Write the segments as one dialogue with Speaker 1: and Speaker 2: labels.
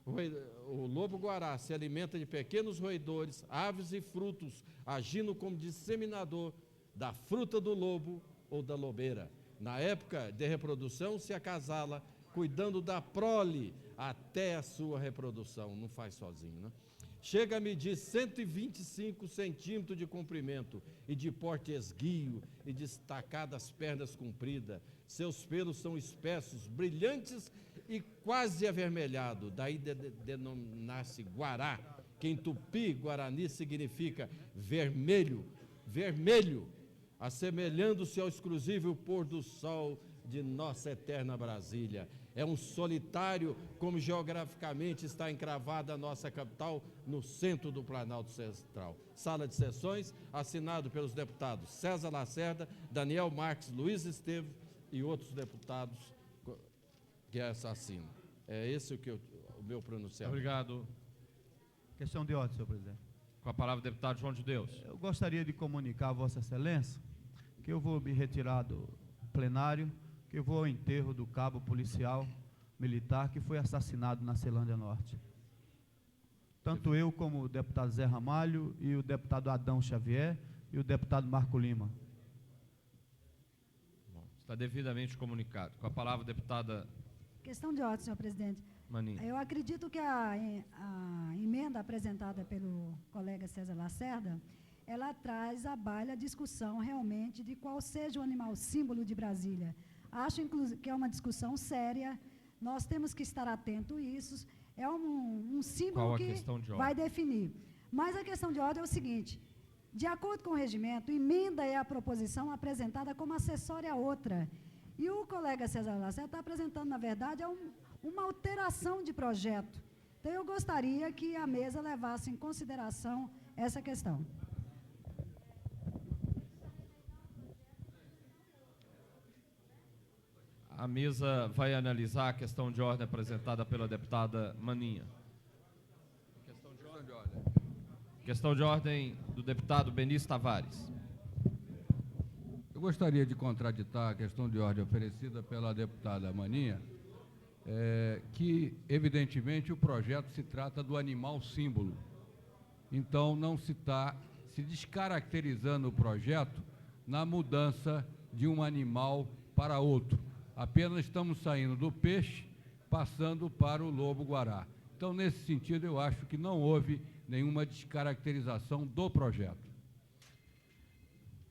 Speaker 1: O lobo-guará se alimenta de pequenos roedores, aves e frutos, agindo como disseminador da fruta do lobo ou da lobeira. Na época de reprodução, se acasala, cuidando da prole até a sua reprodução. Não faz sozinho, né? Chega a medir 125 centímetros de comprimento e de porte esguio e destacadas pernas compridas. Seus pelos são espessos, brilhantes e quase avermelhados. Daí denomina-se guará, que em tupi-guarani significa vermelho, vermelho, assemelhando-se ao exclusivo pôr do sol de nossa eterna Brasília. É um solitário, como geograficamente está encravada a nossa capital, no centro do Planalto Central. Sala de sessões, assinado pelos deputados César Lacerda, Daniel Marques, Luiz Esteves e outros deputados que assassinam. É esse o meu pronunciamento.
Speaker 2: Obrigado.
Speaker 3: Questão de ordem, senhor presidente.
Speaker 2: Com a palavra o deputado João de Deus.
Speaker 3: Eu gostaria de comunicar a Vossa Excelência que eu vou me retirar do plenário, que eu vou ao enterro do cabo policial militar que foi assassinado na Ceilândia Norte. Tanto eu como o deputado Zé Ramalho e o deputado Adão Xavier e o deputado Marco Lima.
Speaker 2: Bom, está devidamente comunicado. Com a palavra a deputada
Speaker 4: Questão de ordem, senhor presidente.
Speaker 2: Maninha.
Speaker 4: Eu acredito que a emenda apresentada pelo colega César Lacerda, ela traz à baila a discussão realmente de qual seja o animal símbolo de Brasília. Acho, inclusive, que é uma discussão séria, nós temos que estar atentos a isso, é um símbolo que vai definir. Mas a questão de ordem é o seguinte, de acordo com o regimento, emenda é a proposição apresentada como acessória a outra. E o colega César Lacerda está apresentando, na verdade, uma alteração de projeto. Então, eu gostaria que a mesa levasse em consideração essa questão.
Speaker 2: A mesa vai analisar a questão de ordem apresentada pela deputada Maninha. Questão de ordem. Questão de ordem do deputado Benício Tavares.
Speaker 5: Eu gostaria de contraditar a questão de ordem oferecida pela deputada Maninha, que, evidentemente, o projeto se trata do animal símbolo. Então, não se está se descaracterizando o projeto na mudança de um animal para outro. Apenas estamos saindo do peixe, passando para o lobo-guará. Então, nesse sentido, eu acho que não houve nenhuma descaracterização do projeto.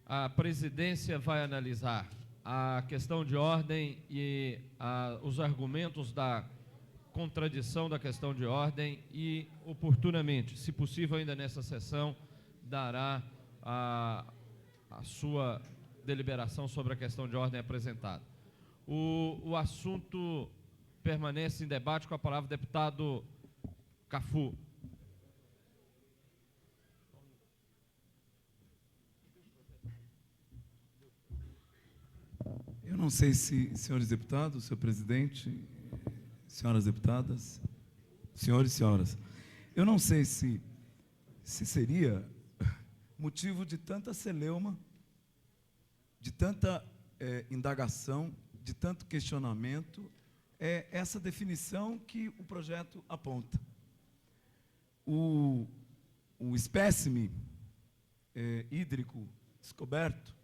Speaker 2: A presidência vai analisar a questão de ordem e os argumentos da contradição da questão de ordem e, oportunamente, se possível ainda nessa sessão, dará a sua deliberação sobre a questão de ordem apresentada. O assunto permanece em debate. Com a palavra o deputado Cafu.
Speaker 6: Eu não sei se, senhores deputados, senhor presidente, senhoras deputadas, senhores e senhoras, eu não sei se seria motivo de tanta celeuma, de tanta indagação, de tanto questionamento, essa definição que o projeto aponta. O espécime hídrico descoberto,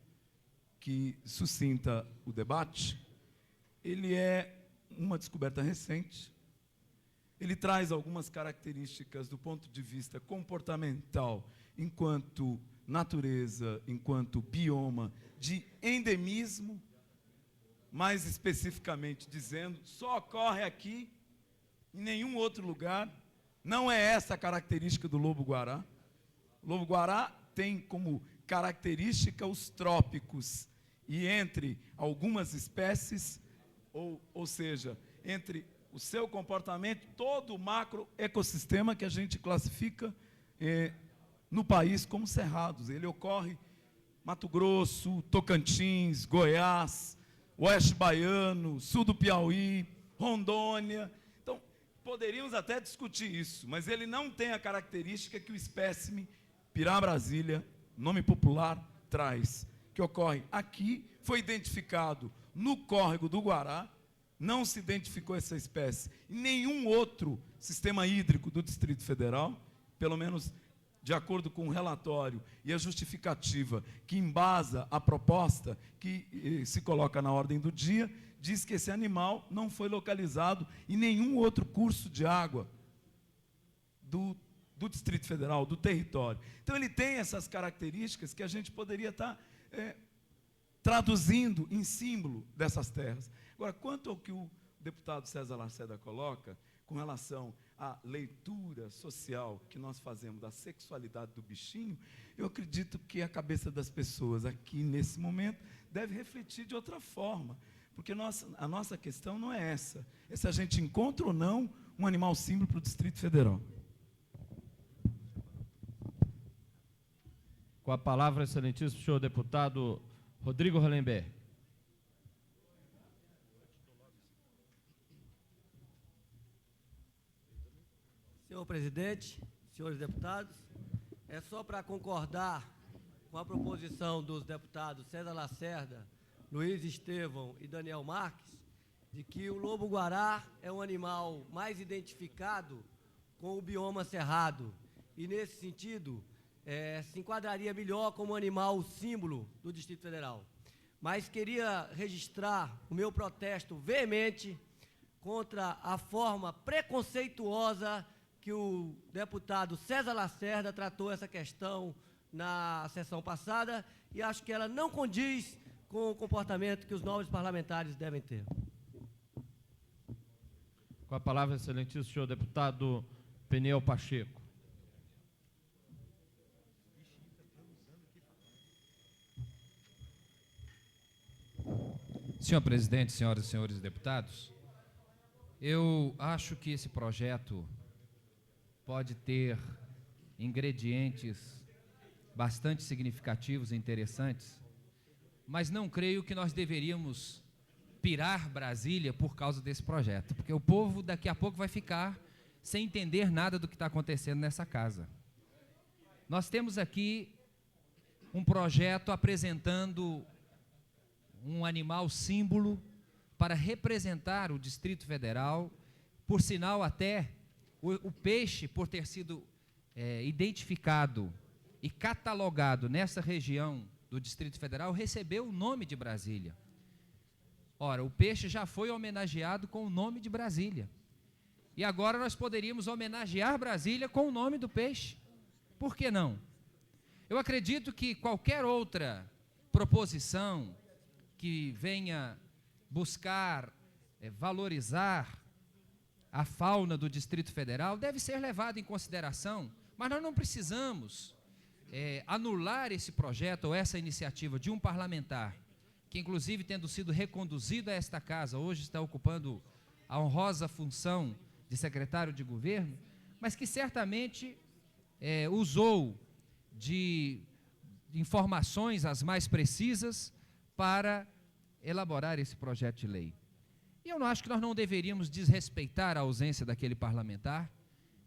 Speaker 6: que suscita o debate, ele é uma descoberta recente, ele traz algumas características do ponto de vista comportamental, enquanto natureza, enquanto bioma, de endemismo, mais especificamente dizendo, só ocorre aqui, em nenhum outro lugar. Não é essa a característica do lobo-guará. O lobo-guará tem como característica os trópicos, e entre algumas espécies, ou seja, entre o seu comportamento, todo o macroecossistema que a gente classifica no país como cerrados. Ele ocorre Mato Grosso, Tocantins, Goiás, Oeste Baiano, Sul do Piauí, Rondônia. Então, poderíamos até discutir isso, mas ele não tem a característica que o espécime Pirá-Brasília, nome popular, traz, que ocorre aqui, foi identificado no córrego do Guará, não se identificou essa espécie em nenhum outro sistema hídrico do Distrito Federal, pelo menos de acordo com o relatório e a justificativa que embasa a proposta que se coloca na ordem do dia, diz que esse animal não foi localizado em nenhum outro curso de água do Distrito Federal, do território. Então, ele tem essas características que a gente poderia estar traduzindo em símbolo dessas terras. Agora, quanto ao que o deputado César Lacerda coloca, com relação à leitura social que nós fazemos da sexualidade do bichinho, eu acredito que a cabeça das pessoas aqui, nesse momento, deve refletir de outra forma, porque a nossa questão não é essa, é se a gente encontra ou não um animal símbolo para o Distrito Federal.
Speaker 2: Com a palavra, excelentíssimo senhor deputado Rodrigo Hollenberg.
Speaker 7: Senhor presidente, senhores deputados, é só para concordar com a proposição dos deputados César Lacerda, Luiz Estevão e Daniel Marques, de que o lobo-guará é um animal mais identificado com o bioma cerrado e, nesse sentido, se enquadraria melhor como animal símbolo do Distrito Federal. Mas queria registrar o meu protesto veemente contra a forma preconceituosa que o deputado César Lacerda tratou essa questão na sessão passada, e acho que ela não condiz com o comportamento que os novos parlamentares devem ter.
Speaker 2: Com a palavra, excelentíssimo senhor deputado Peniel Pacheco.
Speaker 8: Senhor presidente, senhoras e senhores deputados, eu acho que esse projeto pode ter ingredientes bastante significativos e interessantes, mas não creio que nós deveríamos pirar Brasília por causa desse projeto, porque o povo daqui a pouco vai ficar sem entender nada do que está acontecendo nessa casa. Nós temos aqui um projeto apresentando um animal símbolo para representar o Distrito Federal, por sinal até o peixe, por ter sido identificado e catalogado nessa região do Distrito Federal, recebeu o nome de Brasília. Ora, o peixe já foi homenageado com o nome de Brasília. E agora nós poderíamos homenagear Brasília com o nome do peixe. Por que não? Eu acredito que qualquer outra proposição que venha buscar valorizar a fauna do Distrito Federal deve ser levada em consideração, mas nós não precisamos anular esse projeto ou essa iniciativa de um parlamentar, que inclusive tendo sido reconduzido a esta casa, hoje está ocupando a honrosa função de secretário de governo, mas que certamente usou de informações as mais precisas para elaborar esse projeto de lei. E eu não acho que nós não deveríamos desrespeitar a ausência daquele parlamentar,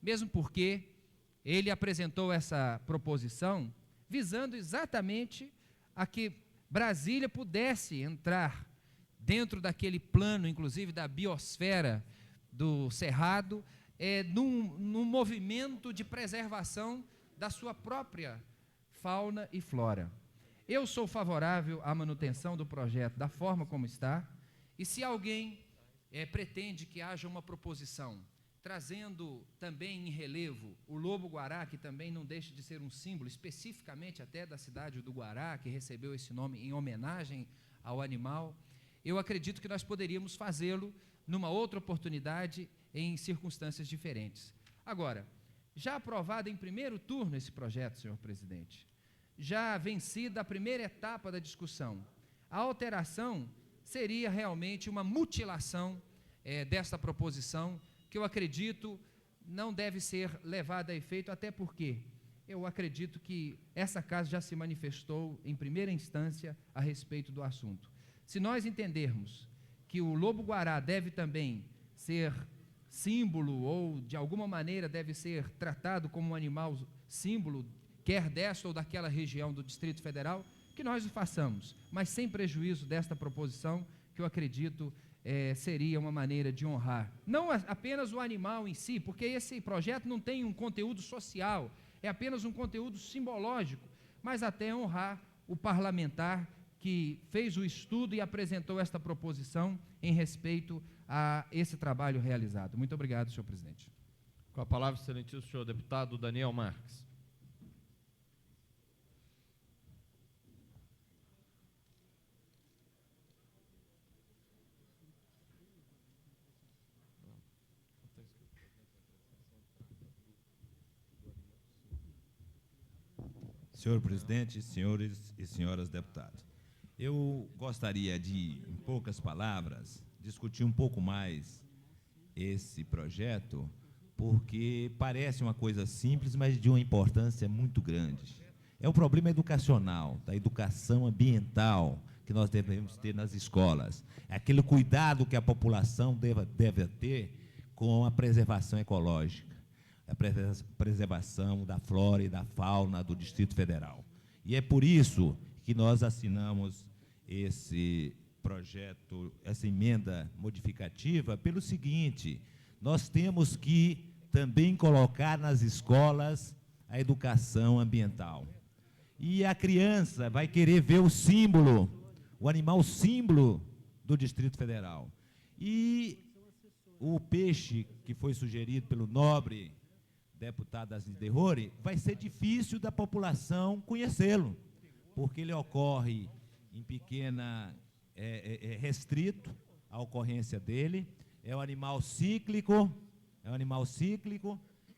Speaker 8: mesmo porque ele apresentou essa proposição visando exatamente a que Brasília pudesse entrar dentro daquele plano, inclusive da biosfera do Cerrado, num movimento de preservação da sua própria fauna e flora. Eu sou favorável à manutenção do projeto da forma como está, e se alguém pretende que haja uma proposição trazendo também em relevo o lobo-guará, que também não deixa de ser um símbolo, especificamente até da cidade do Guará, que recebeu esse nome em homenagem ao animal, eu acredito que nós poderíamos fazê-lo numa outra oportunidade, em circunstâncias diferentes. Agora, já aprovado em primeiro turno esse projeto, senhor presidente, já vencida a primeira etapa da discussão, a alteração seria realmente uma mutilação desta proposição, que eu acredito não deve ser levada a efeito, até porque eu acredito que essa casa já se manifestou em primeira instância a respeito do assunto. Se nós entendermos que o lobo-guará deve também ser símbolo ou de alguma maneira deve ser tratado como um animal símbolo, quer desta ou daquela região do Distrito Federal, que nós o façamos, mas sem prejuízo desta proposição, que eu acredito seria uma maneira de honrar, não apenas o animal em si, porque esse projeto não tem um conteúdo social, é apenas um conteúdo simbológico, mas até honrar o parlamentar que fez o estudo e apresentou esta proposição em respeito a esse trabalho realizado. Muito obrigado, senhor presidente.
Speaker 2: Com a palavra, excelentíssimo senhor deputado Daniel Marques.
Speaker 9: Senhor presidente, senhores e senhoras deputados, eu gostaria de, em poucas palavras, discutir um pouco mais esse projeto, porque parece uma coisa simples, mas de uma importância muito grande. É um problema educacional, da educação ambiental que nós devemos ter nas escolas. É aquele cuidado que a população deve ter com a preservação ecológica, a preservação da flora e da fauna do Distrito Federal. E é por isso que nós assinamos esse projeto, essa emenda modificativa, pelo seguinte: nós temos que também colocar nas escolas a educação ambiental. E a criança vai querer ver o símbolo, o animal símbolo do Distrito Federal. E o peixe que foi sugerido pelo nobre deputado Assis Derrori, vai ser difícil da população conhecê-lo, porque ele ocorre em pequena, restrito a ocorrência dele, é um animal cíclico,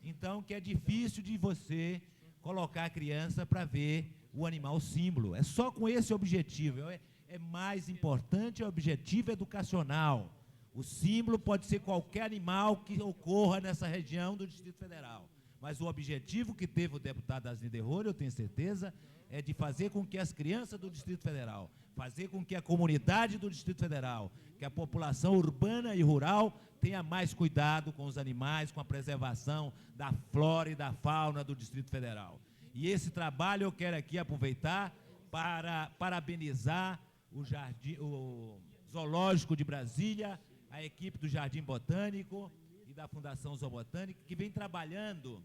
Speaker 9: então que é difícil de você colocar a criança para ver o animal símbolo. É só com esse objetivo, é mais importante o objetivo educacional. O símbolo pode ser qualquer animal que ocorra nessa região do Distrito Federal. Mas o objetivo que teve o deputado Assis Derrori, eu tenho certeza, é de fazer com que as crianças do Distrito Federal, fazer com que a comunidade do Distrito Federal, que a população urbana e rural tenha mais cuidado com os animais, com a preservação da flora e da fauna do Distrito Federal. E esse trabalho eu quero aqui aproveitar para parabenizar o Zoológico de Brasília, a equipe do Jardim Botânico e da Fundação Zoobotânica, que vem trabalhando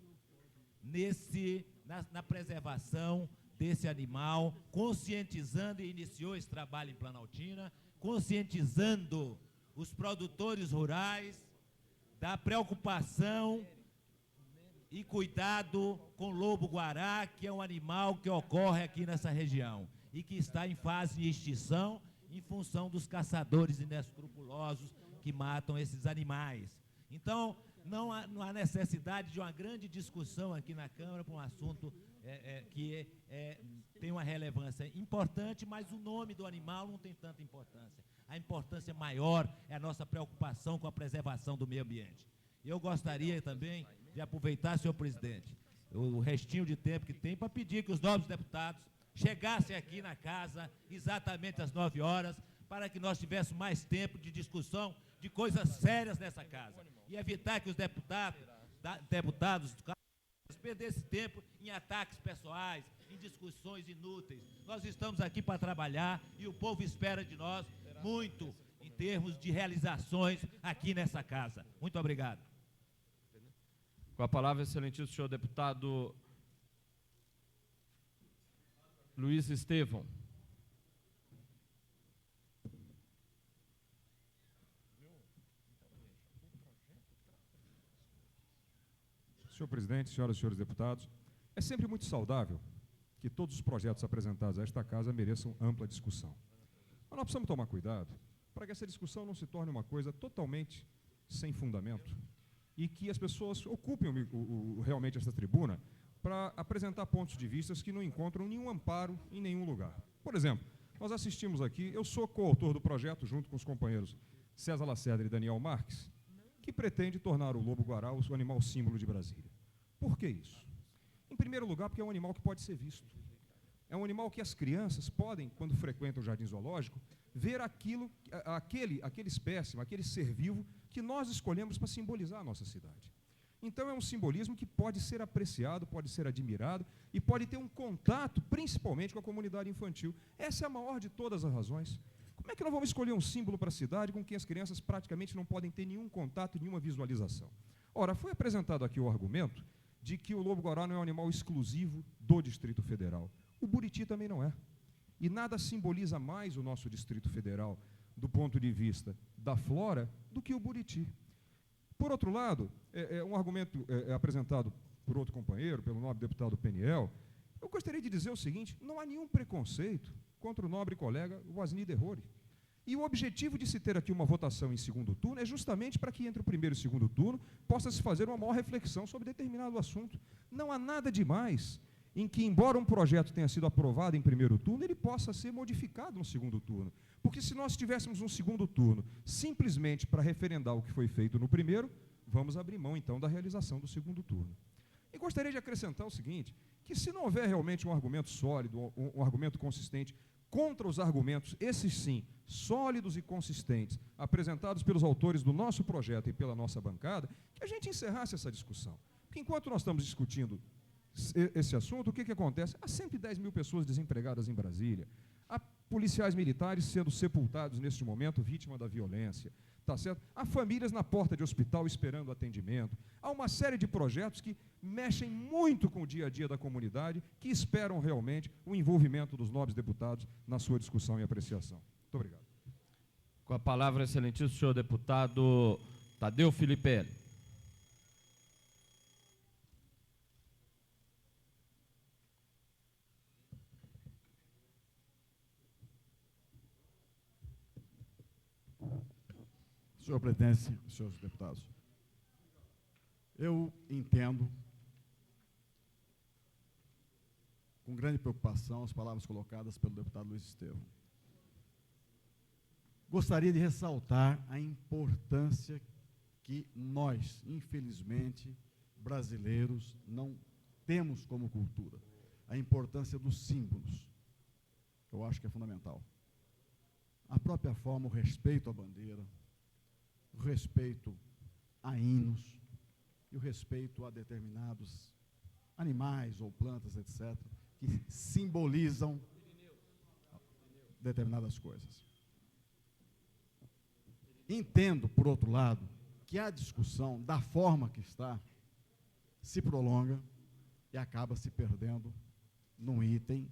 Speaker 9: na preservação desse animal, conscientizando, e iniciou esse trabalho em Planaltina, conscientizando os produtores rurais da preocupação e cuidado com o lobo-guará, que é um animal que ocorre aqui nessa região e que está em fase de extinção em função dos caçadores inescrupulosos que matam esses animais. Então, não há necessidade de uma grande discussão aqui na Câmara para um assunto que tem uma relevância importante, mas o nome do animal não tem tanta importância. A importância maior é a nossa preocupação com a preservação do meio ambiente. Eu gostaria também de aproveitar, senhor presidente, o restinho de tempo que tem para pedir que os novos deputados chegassem aqui na casa exatamente às 9 horas, para que nós tivéssemos mais tempo de discussão de coisas sérias nessa casa e evitar que os deputados perdessem tempo em ataques pessoais, em discussões inúteis. Nós estamos aqui para trabalhar e o povo espera de nós muito em termos de realizações aqui nessa casa. Muito obrigado.
Speaker 2: Com a palavra, excelentíssimo senhor deputado Luiz Estevão.
Speaker 10: Senhor presidente, senhoras e senhores deputados, é sempre muito saudável que todos os projetos apresentados a esta casa mereçam ampla discussão. Mas nós precisamos tomar cuidado para que essa discussão não se torne uma coisa totalmente sem fundamento e que as pessoas ocupem realmente essa tribuna para apresentar pontos de vista que não encontram nenhum amparo em nenhum lugar. Por exemplo, nós assistimos aqui, eu sou coautor do projeto junto com os companheiros César Lacerda e Daniel Marques, que pretende tornar o lobo-guará o animal símbolo de Brasília. Por que isso? Em primeiro lugar, porque é um animal que pode ser visto. É um animal que as crianças podem, quando frequentam o jardim zoológico, ver aquele espécime, aquele ser vivo que nós escolhemos para simbolizar a nossa cidade. Então, é um simbolismo que pode ser apreciado, pode ser admirado e pode ter um contato, principalmente, com a comunidade infantil. Essa é a maior de todas as razões. Como é que nós vamos escolher um símbolo para a cidade com quem as crianças praticamente não podem ter nenhum contato, nenhuma visualização? Ora, foi apresentado aqui o argumento de que o lobo-guará não é um animal exclusivo do Distrito Federal. O buriti também não é. E nada simboliza mais o nosso Distrito Federal, do ponto de vista da flora, do que o buriti. Por outro lado, um argumento apresentado por outro companheiro, pelo nobre deputado Peniel, eu gostaria de dizer o seguinte: não há nenhum preconceito contra o nobre colega Wasni Derrori. E o objetivo de se ter aqui uma votação em segundo turno é justamente para que entre o primeiro e o segundo turno possa se fazer uma maior reflexão sobre determinado assunto. Não há nada demais em que, embora um projeto tenha sido aprovado em primeiro turno, ele possa ser modificado no segundo turno. Porque se nós tivéssemos um segundo turno simplesmente para referendar o que foi feito no primeiro, vamos abrir mão, então, da realização do segundo turno. E gostaria de acrescentar o seguinte, que se não houver realmente um argumento sólido, um argumento consistente, contra os argumentos, esses sim, sólidos e consistentes, apresentados pelos autores do nosso projeto e pela nossa bancada, que a gente encerrasse essa discussão. Porque enquanto nós estamos discutindo esse assunto, o que acontece? Há 110 mil pessoas desempregadas em Brasília, há policiais militares sendo sepultados neste momento, vítima da violência, tá certo? Há famílias na porta de hospital esperando atendimento, há uma série de projetos que mexem muito com o dia a dia da comunidade, que esperam realmente o envolvimento dos nobres deputados na sua discussão e apreciação. Muito obrigado.
Speaker 2: Com a palavra, excelentíssimo senhor deputado Tadeu Filipelli.
Speaker 11: Senhor presidente, senhores deputados, eu entendo com grande preocupação as palavras colocadas pelo deputado Luiz Estevão. Gostaria de ressaltar a importância que nós, infelizmente, brasileiros, não temos como cultura. A importância dos símbolos. Eu acho que é fundamental. A própria forma, o respeito à bandeira, o respeito a hinos e o respeito a determinados animais ou plantas, etc., que simbolizam determinadas coisas. Entendo, por outro lado, que a discussão, da forma que está, se prolonga e acaba se perdendo num item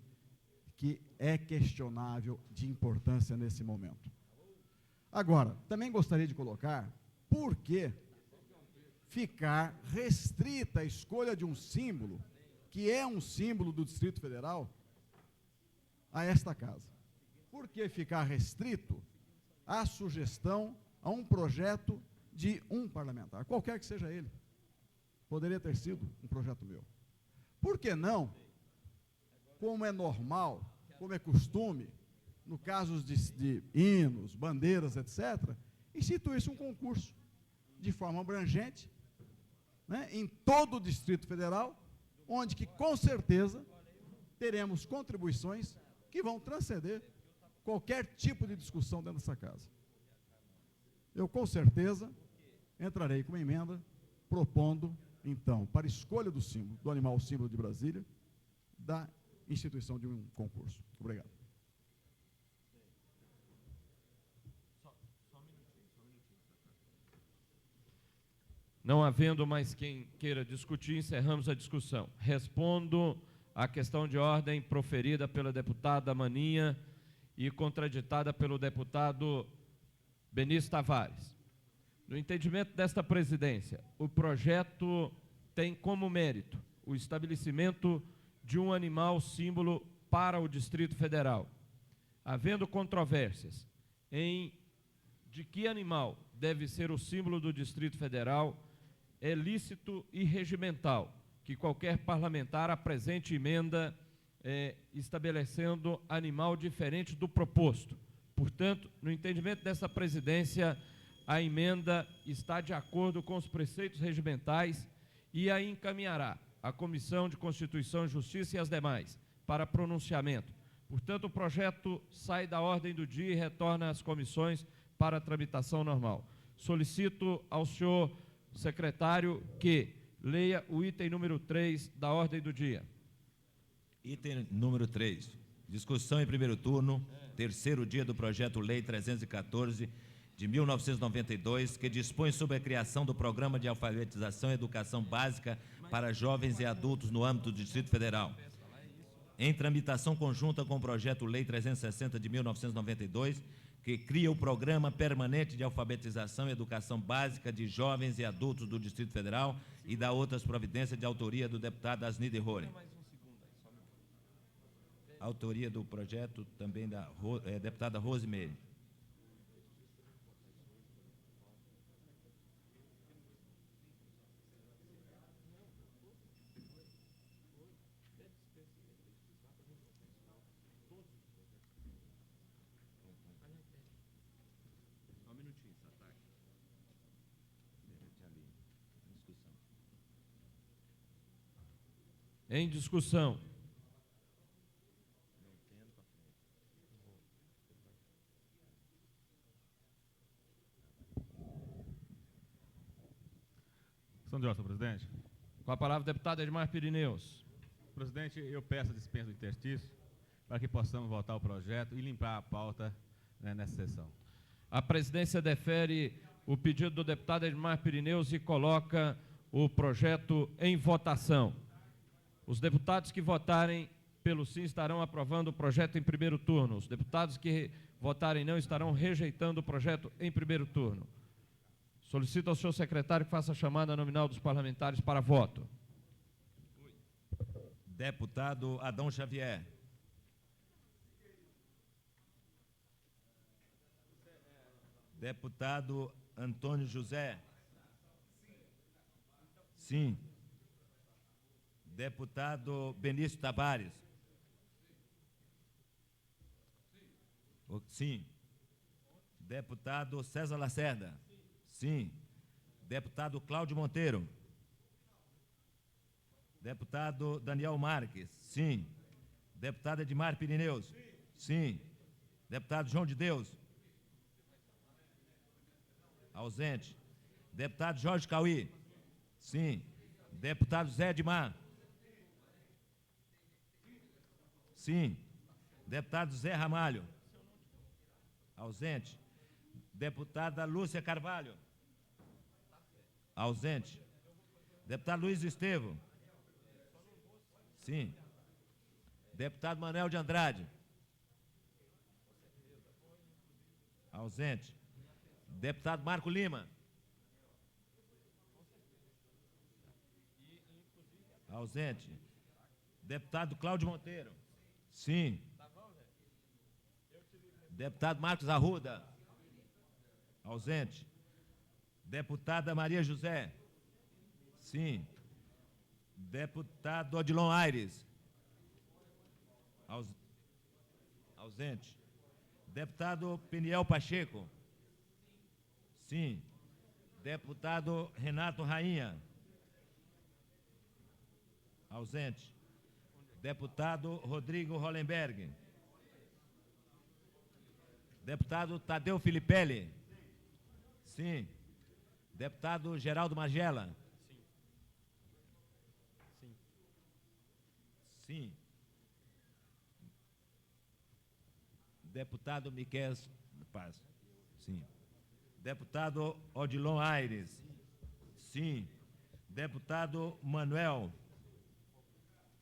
Speaker 11: que é questionável de importância nesse momento. Agora, também gostaria de colocar por que ficar restrita a escolha de um símbolo, que é um símbolo do Distrito Federal, a esta casa. Por que ficar restrito à sugestão, a um projeto de um parlamentar, qualquer que seja ele? Poderia ter sido um projeto meu. Por que não, como é normal, como é costume, no caso de hinos, bandeiras, etc., institui-se um concurso de forma abrangente, né, em todo o Distrito Federal, onde que, com certeza, teremos contribuições que vão transcender qualquer tipo de discussão dentro dessa casa. Eu, com certeza, entrarei com uma emenda propondo, então, para escolha do símbolo, do animal símbolo de Brasília, da instituição de um concurso. Obrigado.
Speaker 2: Não havendo mais quem queira discutir, encerramos a discussão. Respondo à questão de ordem proferida pela deputada Maninha e contraditada pelo deputado Benício Tavares. No entendimento desta presidência, o projeto tem como mérito o estabelecimento de um animal símbolo para o Distrito Federal. Havendo controvérsias de que animal deve ser o símbolo do Distrito Federal, é lícito e regimental que qualquer parlamentar apresente emenda estabelecendo animal diferente do proposto. Portanto, no entendimento dessa presidência, a emenda está de acordo com os preceitos regimentais e a encaminhará à Comissão de Constituição e Justiça e as demais para pronunciamento. Portanto, o projeto sai da ordem do dia e retorna às comissões para tramitação normal. Solicito ao senhor secretário que leia o item número 3 da ordem do dia.
Speaker 9: Item número 3. Discussão em primeiro turno, terceiro dia do projeto Lei 314 de 1992, que dispõe sobre a criação do Programa de Alfabetização e Educação Básica para Jovens e Adultos no âmbito do Distrito Federal. Em tramitação conjunta com o projeto Lei 360 de 1992, que cria o Programa Permanente de Alfabetização e Educação Básica de Jovens e Adultos do Distrito Federal e da outras providências de autoria do deputado Asnide Rohren. Autoria do projeto também da deputada Rosemary.
Speaker 2: Em discussão.
Speaker 12: Questão de ordem, senhor presidente.
Speaker 2: Com a palavra, o deputado Edmar Pirineus.
Speaker 12: Presidente, eu peço a dispensa do interstício para que possamos votar o projeto e limpar a pauta, né, nessa sessão.
Speaker 2: A presidência defere o pedido do deputado Edmar Pirineus e coloca o projeto em votação. Os deputados que votarem pelo sim estarão aprovando o projeto em primeiro turno. Os deputados que votarem não estarão rejeitando o projeto em primeiro turno. Solicito ao senhor secretário que faça a chamada nominal dos parlamentares para voto.
Speaker 9: Deputado Adão Xavier. Deputado Antônio José. Sim. Deputado Benício Tavares. Sim. Deputado César Lacerda. Sim. Deputado Cláudio Monteiro. Deputado Daniel Marques. Sim. Deputado Edmar Pirineus. Sim. Deputado João de Deus. Ausente. Deputado Jorge Cauí. Sim. Deputado Zé Edmar. Sim. Deputado Zé Ramalho. Ausente. Deputada Lúcia Carvalho. Ausente. Deputado Luiz Estevão. Sim. Deputado Manuel de Andrade. Ausente. Deputado Marco Lima. Ausente. Deputado Cláudio Monteiro. Sim. Deputado Marcos Arruda. Ausente. Deputada Maria José. Sim. Deputado Odilon Aires. Ausente. Deputado Peniel Pacheco. Sim. Deputado Renato Rainha. Ausente. Deputado Rodrigo Hollenberg. Deputado Tadeu Filipelli. Sim. Deputado Geraldo Magela. Sim. Sim. Deputado Miquel Paz. Sim. Deputado Odilon Aires. Sim. Deputado Manuel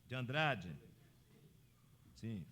Speaker 9: de Andrade. Sim.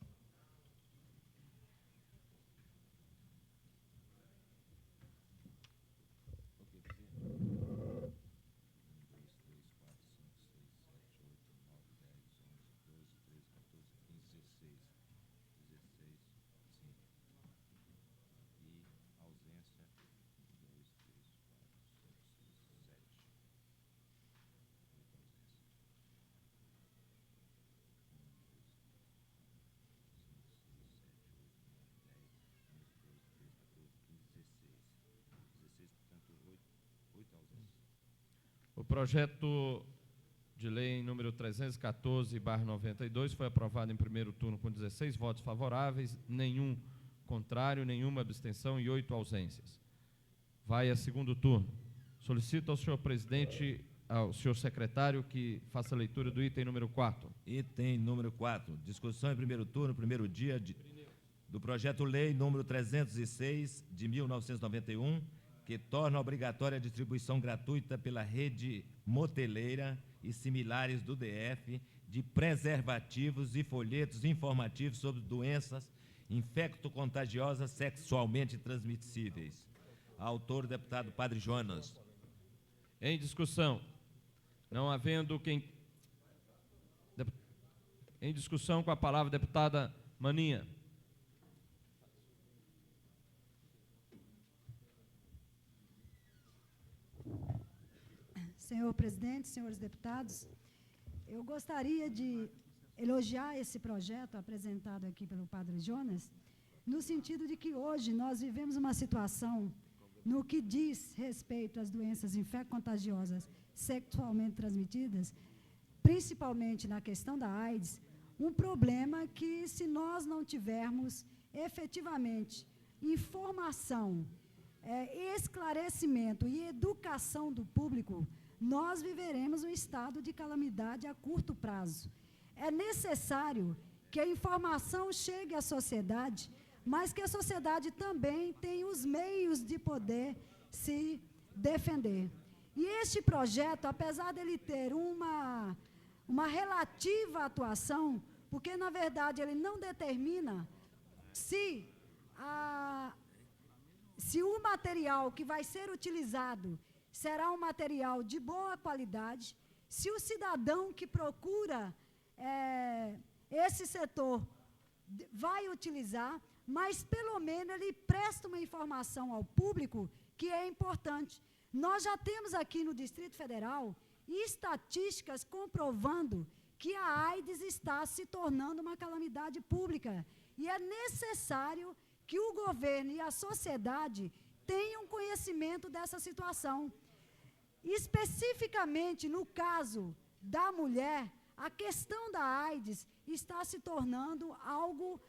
Speaker 2: O projeto de lei número 314/92 foi aprovado em primeiro turno com 16 votos favoráveis, nenhum contrário, nenhuma abstenção e 8 ausências. Vai a segundo turno. Solicito ao senhor presidente ao senhor secretário que faça a leitura do item número 4.
Speaker 9: Item número 4. Discussão em primeiro turno, primeiro dia do projeto-lei número 306 de 1991, que torna obrigatória a distribuição gratuita pela rede moteleira e similares do DF de preservativos e folhetos informativos sobre doenças infecto-contagiosas sexualmente transmissíveis. Autor, o deputado Padre Jonas.
Speaker 2: Em discussão. Não havendo quem... Em discussão, com a palavra, a deputada Maninha.
Speaker 4: Senhor presidente, senhores deputados, eu gostaria de elogiar esse projeto apresentado aqui pelo Padre Jonas, no sentido de que hoje nós vivemos uma situação no que diz respeito às doenças infecto-contagiosas sexualmente transmitidas, principalmente na questão da AIDS, um problema que, se nós não tivermos efetivamente informação, esclarecimento e educação do público, nós viveremos um estado de calamidade a curto prazo. É necessário que a informação chegue à sociedade, mas que a sociedade também tenha os meios de poder se defender. E este projeto, apesar dele ter uma relativa atuação, porque, na verdade, ele não determina se o material que vai ser utilizado será um material de boa qualidade, se o cidadão que procura esse setor vai utilizar, mas pelo menos ele presta uma informação ao público que é importante. Nós já temos aqui no Distrito Federal estatísticas comprovando que a AIDS está se tornando uma calamidade pública e é necessário que o governo e a sociedade tenham conhecimento dessa situação. Especificamente no caso da mulher, a questão da AIDS está se tornando algo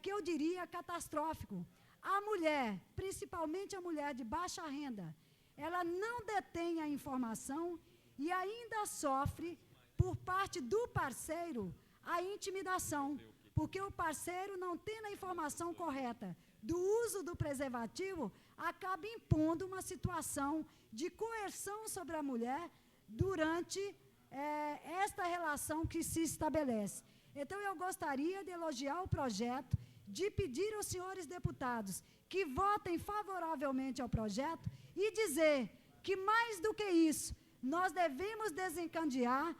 Speaker 4: que eu diria catastrófico. A mulher, principalmente a mulher de baixa renda, ela não detém a informação e ainda sofre, por parte do parceiro, a intimidação, porque o parceiro, não tendo a informação correta do uso do preservativo, acaba impondo uma situação de coerção sobre a mulher durante esta relação que se estabelece. Então, eu gostaria de elogiar o projeto, de pedir aos senhores deputados que votem favoravelmente ao projeto e dizer que, mais do que isso, nós devemos desencadear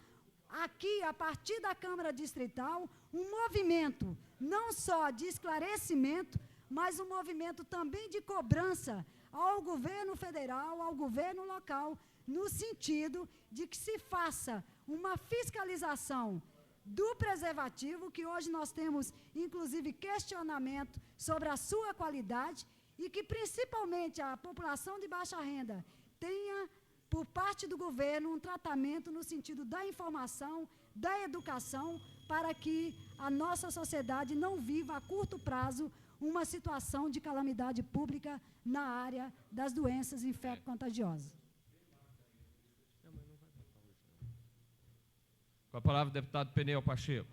Speaker 4: aqui, a partir da Câmara Distrital, um movimento não só de esclarecimento, mas um movimento também de cobrança ao governo federal, ao governo local, no sentido de que se faça uma fiscalização do preservativo, que hoje nós temos, inclusive, questionamento sobre a sua qualidade, e que, principalmente, a população de baixa renda tenha, por parte do governo, um tratamento no sentido da informação, da educação, para que a nossa sociedade não viva a curto prazo uma situação de calamidade pública na área das doenças infecto-contagiosas.
Speaker 2: Com a palavra, o deputado Peniel Pacheco.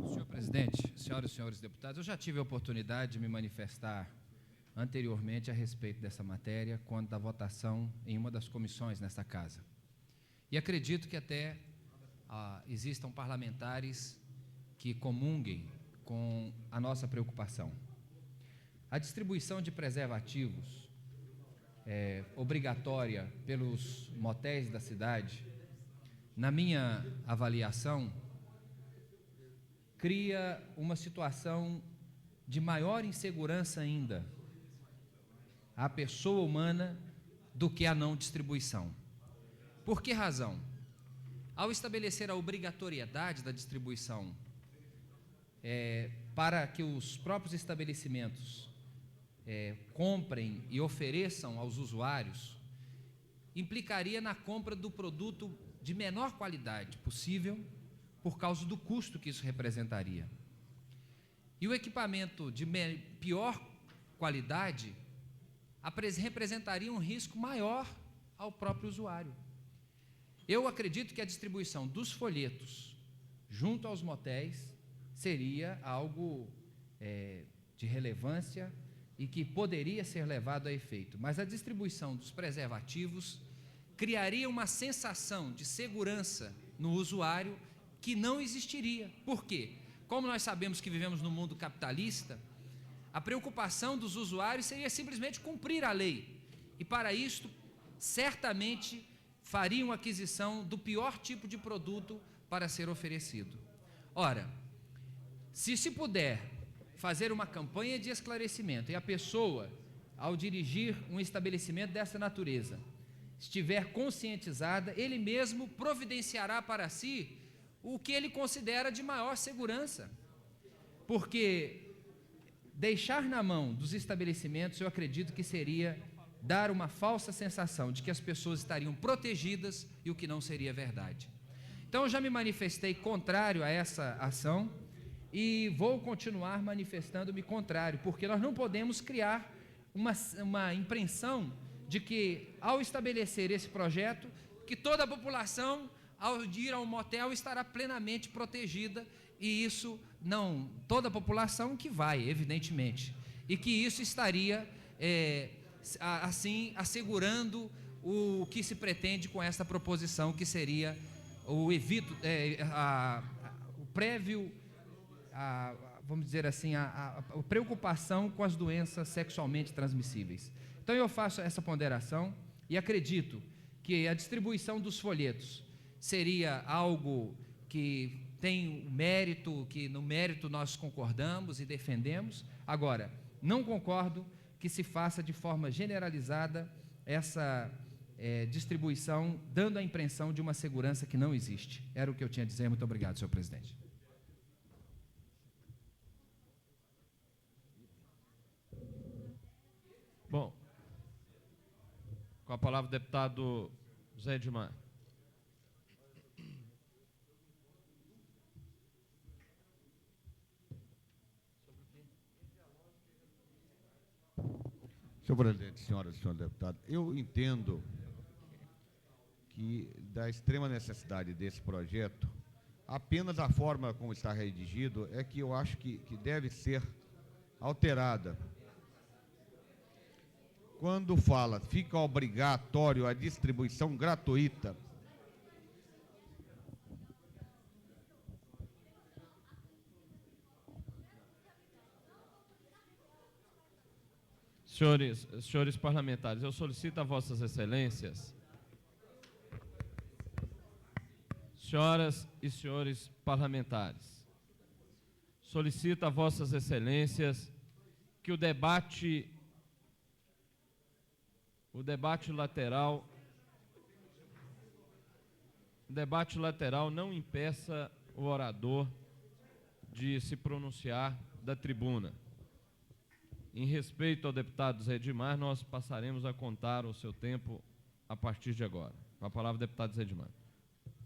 Speaker 8: Senhor presidente, senhoras e senhores deputados, eu já tive a oportunidade de me manifestar anteriormente a respeito dessa matéria, quando da votação em uma das comissões nesta casa. E acredito que até existam parlamentares que comunguem com a nossa preocupação. A distribuição de preservativos obrigatória pelos motéis da cidade, na minha avaliação, cria uma situação de maior insegurança ainda à pessoa humana do que a não distribuição. Por que razão? Ao estabelecer a obrigatoriedade da distribuição para que os próprios estabelecimentos comprem e ofereçam aos usuários, implicaria na compra do produto de menor qualidade possível, por causa do custo que isso representaria. E o equipamento de pior qualidade representaria um risco maior ao próprio usuário. Eu acredito que a distribuição dos folhetos junto aos motéis seria algo de relevância e que poderia ser levado a efeito, mas a distribuição dos preservativos criaria uma sensação de segurança no usuário que não existiria. Por quê? Como nós sabemos que vivemos num mundo capitalista, a preocupação dos usuários seria simplesmente cumprir a lei, e para isto, certamente, fariam aquisição do pior tipo de produto para ser oferecido. Ora, se puder fazer uma campanha de esclarecimento e a pessoa, ao dirigir um estabelecimento dessa natureza, estiver conscientizada, ele mesmo providenciará para si o que ele considera de maior segurança, porque deixar na mão dos estabelecimentos, eu acredito que seria dar uma falsa sensação de que as pessoas estariam protegidas, e o que não seria verdade. Então, eu já me manifestei contrário a essa ação e vou continuar manifestando-me contrário, porque nós não podemos criar uma impressão de que, ao estabelecer esse projeto, que toda a população, ao ir ao motel, estará plenamente protegida, e isso não, toda a população que vai, evidentemente, e que isso estaria, assim, assegurando o que se pretende com esta proposição, que seria o prévio, vamos dizer assim, a preocupação com as doenças sexualmente transmissíveis. Então, eu faço essa ponderação e acredito que a distribuição dos folhetos seria algo que tem mérito, que no mérito nós concordamos e defendemos. Agora, não concordo que se faça de forma generalizada essa distribuição, dando a impressão de uma segurança que não existe. Era o que eu tinha a dizer. Muito obrigado, senhor presidente.
Speaker 2: Bom, com a palavra o deputado Zé Edmar.
Speaker 13: Senhor presidente, senhoras e senhores deputados, eu entendo que da extrema necessidade desse projeto, apenas a forma como está redigido é que eu acho que deve ser alterada. Quando fala, fica obrigatório a distribuição gratuita.
Speaker 2: Senhores parlamentares, eu solicito a vossas excelências, senhoras e senhores parlamentares, solicito a vossas excelências que o debate lateral não impeça o orador de se pronunciar da tribuna. Em respeito ao deputado Zé Edmar, nós passaremos a contar o seu tempo a partir de agora. Com a palavra, deputado Zé Edmar.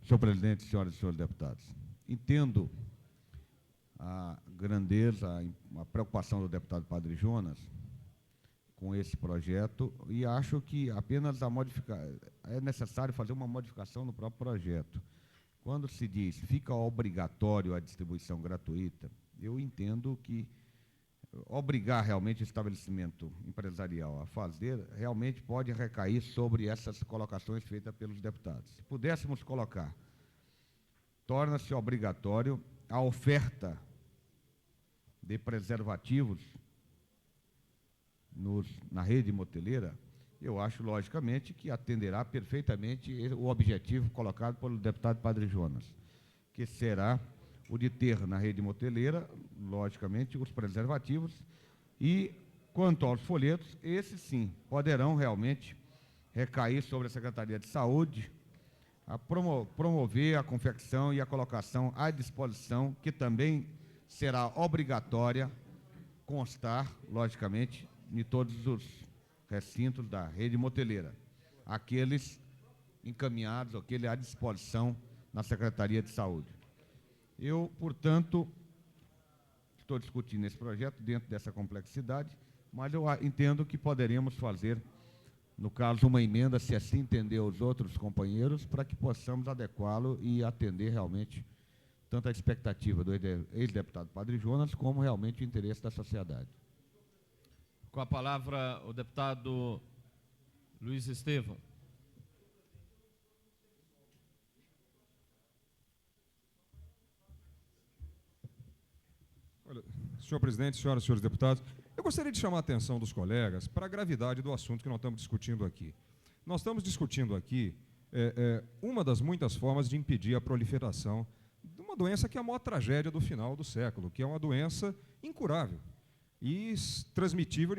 Speaker 13: Senhor presidente, senhoras e senhores deputados, entendo a grandeza, a preocupação do deputado Padre Jonas com esse projeto e acho que apenas é necessário fazer uma modificação no próprio projeto. Quando se diz fica obrigatório a distribuição gratuita, eu entendo que obrigar realmente o estabelecimento empresarial a fazer, realmente pode recair sobre essas colocações feitas pelos deputados. Se pudéssemos colocar, torna-se obrigatório a oferta de preservativos na rede moteleira, eu acho, logicamente, que atenderá perfeitamente o objetivo colocado pelo deputado Padre Jonas, que será o de ter na rede moteleira, logicamente, os preservativos, e, quanto aos folhetos, esses sim, poderão realmente recair sobre a Secretaria de Saúde, a promover a confecção e a colocação à disposição, que também será obrigatória constar, logicamente, em todos os recintos da rede moteleira. Aqueles encaminhados, aquele à disposição na Secretaria de Saúde. Eu, portanto, estou discutindo esse projeto dentro dessa complexidade, mas eu entendo que poderemos fazer, no caso, uma emenda, se assim entender os outros companheiros, para que possamos adequá-lo e atender realmente tanto a expectativa do ex-deputado Padre Jonas, como realmente o interesse da sociedade.
Speaker 2: Com a palavra, o deputado Luiz Estevão.
Speaker 10: Olha, senhor presidente, senhoras e senhores deputados, eu gostaria de chamar a atenção dos colegas para a gravidade do assunto que nós estamos discutindo aqui. Nós estamos discutindo aqui uma das muitas formas de impedir a proliferação de uma doença que é a maior tragédia do final do século, que é uma doença incurável e transmissível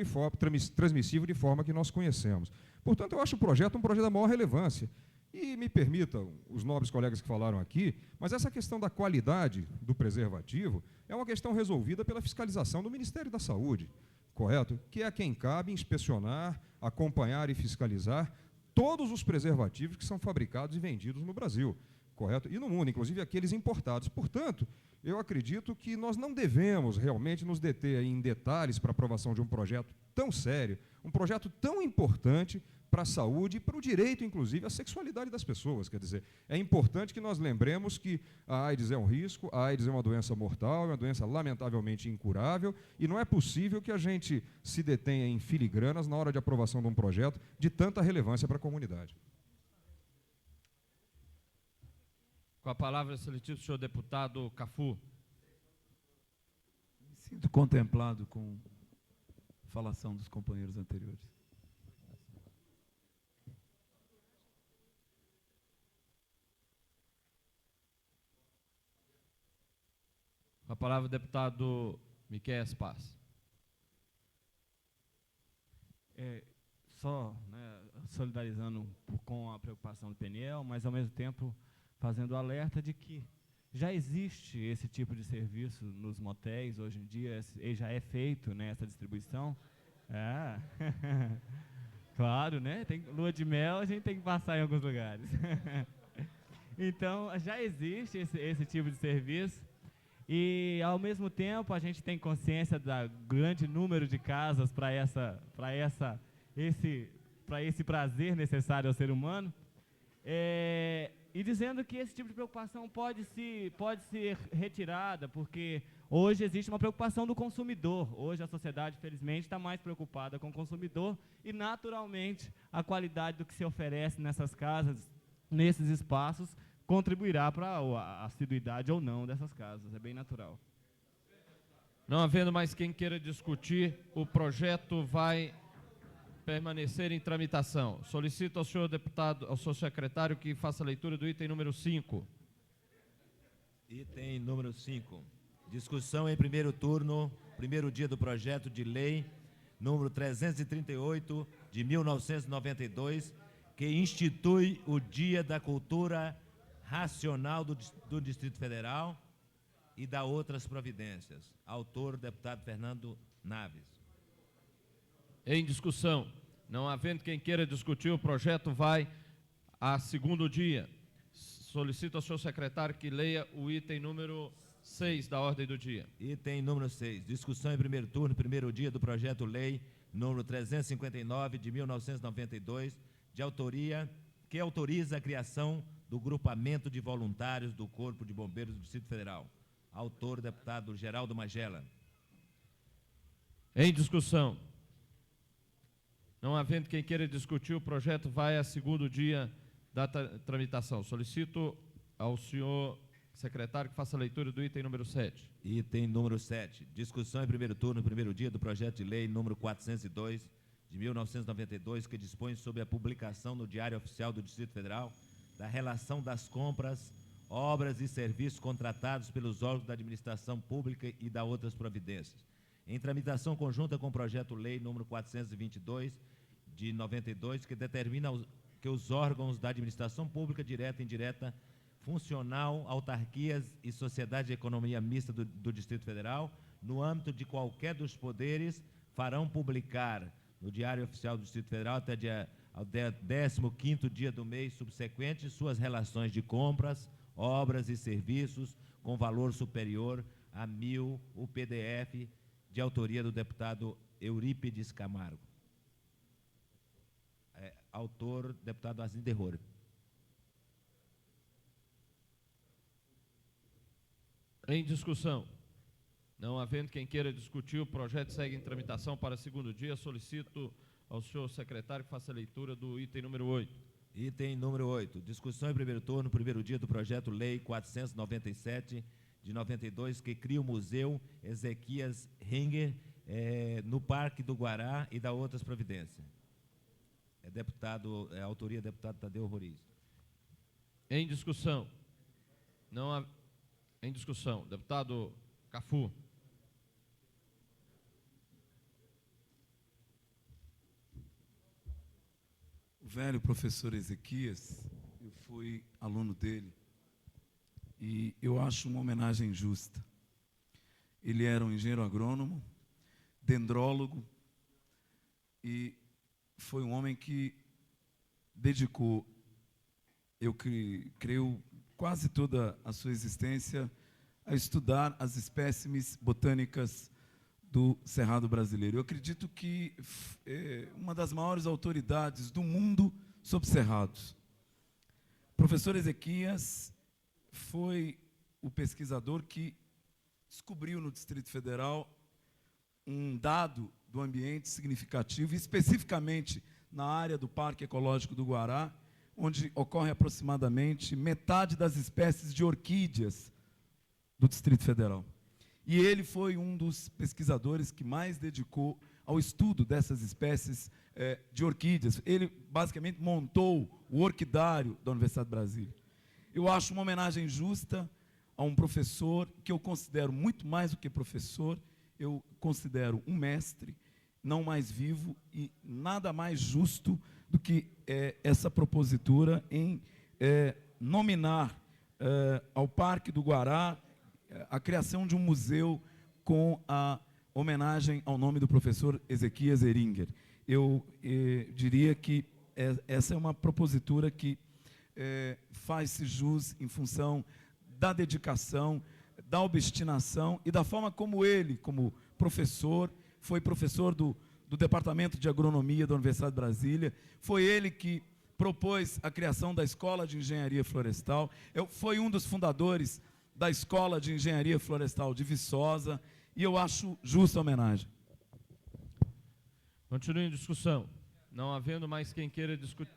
Speaker 10: de forma que nós conhecemos. Portanto, eu acho o projeto um projeto da maior relevância. E me permitam, os nobres colegas que falaram aqui, mas essa questão da qualidade do preservativo é uma questão resolvida pela fiscalização do Ministério da Saúde, correto? Que é a quem cabe inspecionar, acompanhar e fiscalizar todos os preservativos que são fabricados e vendidos no Brasil, correto? E no mundo, inclusive aqueles importados. Portanto, eu acredito que nós não devemos realmente nos deter aí em detalhes para a aprovação de um projeto tão sério, um projeto tão importante para a saúde e para o direito, inclusive, à sexualidade das pessoas. Quer dizer, é importante que nós lembremos que a AIDS é um risco, a AIDS é uma doença mortal, é uma doença lamentavelmente incurável, e não é possível que a gente se detenha em filigranas na hora de aprovação de um projeto de tanta relevância para a comunidade.
Speaker 2: Com a palavra, excelentíssimo senhor deputado Cafu.
Speaker 6: Me sinto contemplado com a falação dos companheiros anteriores.
Speaker 2: Com a palavra, o deputado Miquel Paz.
Speaker 12: Só solidarizando com a preocupação do PNL, mas, ao mesmo tempo, fazendo alerta de que já existe esse tipo de serviço nos motéis, hoje em dia, e já é feito, né, essa distribuição. Claro, né? Tem lua de mel, a gente tem que passar em alguns lugares. Então, já existe esse tipo de serviço. E, ao mesmo tempo, a gente tem consciência do grande número de casas para esse prazer necessário ao ser humano, e dizendo que esse tipo de preocupação pode ser retirada, porque hoje existe uma preocupação do consumidor. Hoje a sociedade, felizmente, está mais preocupada com o consumidor e, naturalmente, a qualidade do que se oferece nessas casas, nesses espaços, contribuirá para a assiduidade ou não dessas casas. É bem natural.
Speaker 2: Não havendo mais quem queira discutir, o projeto vai permanecer em tramitação. Solicito ao senhor deputado, ao senhor secretário, que faça a leitura do item número 5.
Speaker 9: Item número 5. Discussão em primeiro turno, primeiro dia do projeto de lei número 338 de 1992, que institui o Dia da Cultura Racional do Distrito Federal e da outras providências. Autor, o deputado Fernando Naves.
Speaker 2: Em discussão. Não havendo quem queira discutir, o projeto vai a segundo dia. Solicito ao senhor secretário que leia o item número 6 da ordem do dia.
Speaker 9: Item número 6. Discussão em primeiro turno, primeiro dia do projeto-lei número 359 de 1992, de autoria, que autoriza a criação do grupamento de voluntários do Corpo de Bombeiros do Distrito Federal. Autor, deputado Geraldo Magela.
Speaker 2: Em discussão. Não havendo quem queira discutir, o projeto vai a segundo dia da tramitação. Solicito ao senhor secretário que faça a leitura do item número 7.
Speaker 9: Item número 7. Discussão em primeiro turno, primeiro dia do projeto de lei número 402 de 1992, que dispõe sobre a publicação no Diário Oficial do Distrito Federal da relação das compras, obras e serviços contratados pelos órgãos da administração pública e da outras providências. Em tramitação conjunta com o projeto-lei número 422 de 92, que determina que os órgãos da administração pública direta e indireta, funcional, autarquias e sociedade de economia mista do Distrito Federal, no âmbito de qualquer dos poderes, farão publicar no Diário Oficial do Distrito Federal até ao 15º dia do mês subsequente, suas relações de compras, obras e serviços com valor superior a 1.000 UPDF, de autoria do deputado Eurípides Camargo. Autor, deputado Asni Derrore.
Speaker 2: Em discussão. Não havendo quem queira discutir, o projeto segue em tramitação para segundo dia. Solicito ao senhor secretário que faça a leitura do item número 8.
Speaker 9: Item número 8. Discussão em primeiro turno, primeiro dia do projeto Lei 497, de 92, que cria o Museu Ezequias Ringer no Parque do Guará e da outras providências. Autoria do deputado Tadeu Roriz.
Speaker 2: Em discussão. Em discussão. Deputado Cafu.
Speaker 6: O velho professor Ezequias, eu fui aluno dele, e eu acho uma homenagem justa. Ele era um engenheiro agrônomo, dendrólogo, e foi um homem que dedicou, eu creio, quase toda a sua existência a estudar as espécimes botânicas do Cerrado brasileiro. Eu acredito que é uma das maiores autoridades do mundo sobre cerrados. O professor Ezequias foi o pesquisador que descobriu no Distrito Federal um dado do ambiente significativo, especificamente na área do Parque Ecológico do Guará, onde ocorre aproximadamente metade das espécies de orquídeas do Distrito Federal. E ele foi um dos pesquisadores que mais dedicou ao estudo dessas espécies de orquídeas. Ele, basicamente, montou o orquidário da Universidade de Brasília. Eu acho uma homenagem justa a um professor que eu considero muito mais do que professor, eu considero um mestre, não mais vivo, e nada mais justo do que essa propositura em nominar ao Parque do Guará a criação de um museu com a homenagem ao nome do professor Ezequias Heringer. Eu diria que essa é uma propositura que faz-se jus em função da dedicação, da obstinação e da forma como ele, como professor, foi professor do Departamento de Agronomia da Universidade de Brasília, foi ele que propôs a criação da Escola de Engenharia Florestal, foi um dos fundadores da Escola de Engenharia Florestal de Viçosa, e eu acho justa a homenagem.
Speaker 2: Continue em discussão. Não havendo mais quem queira discutir.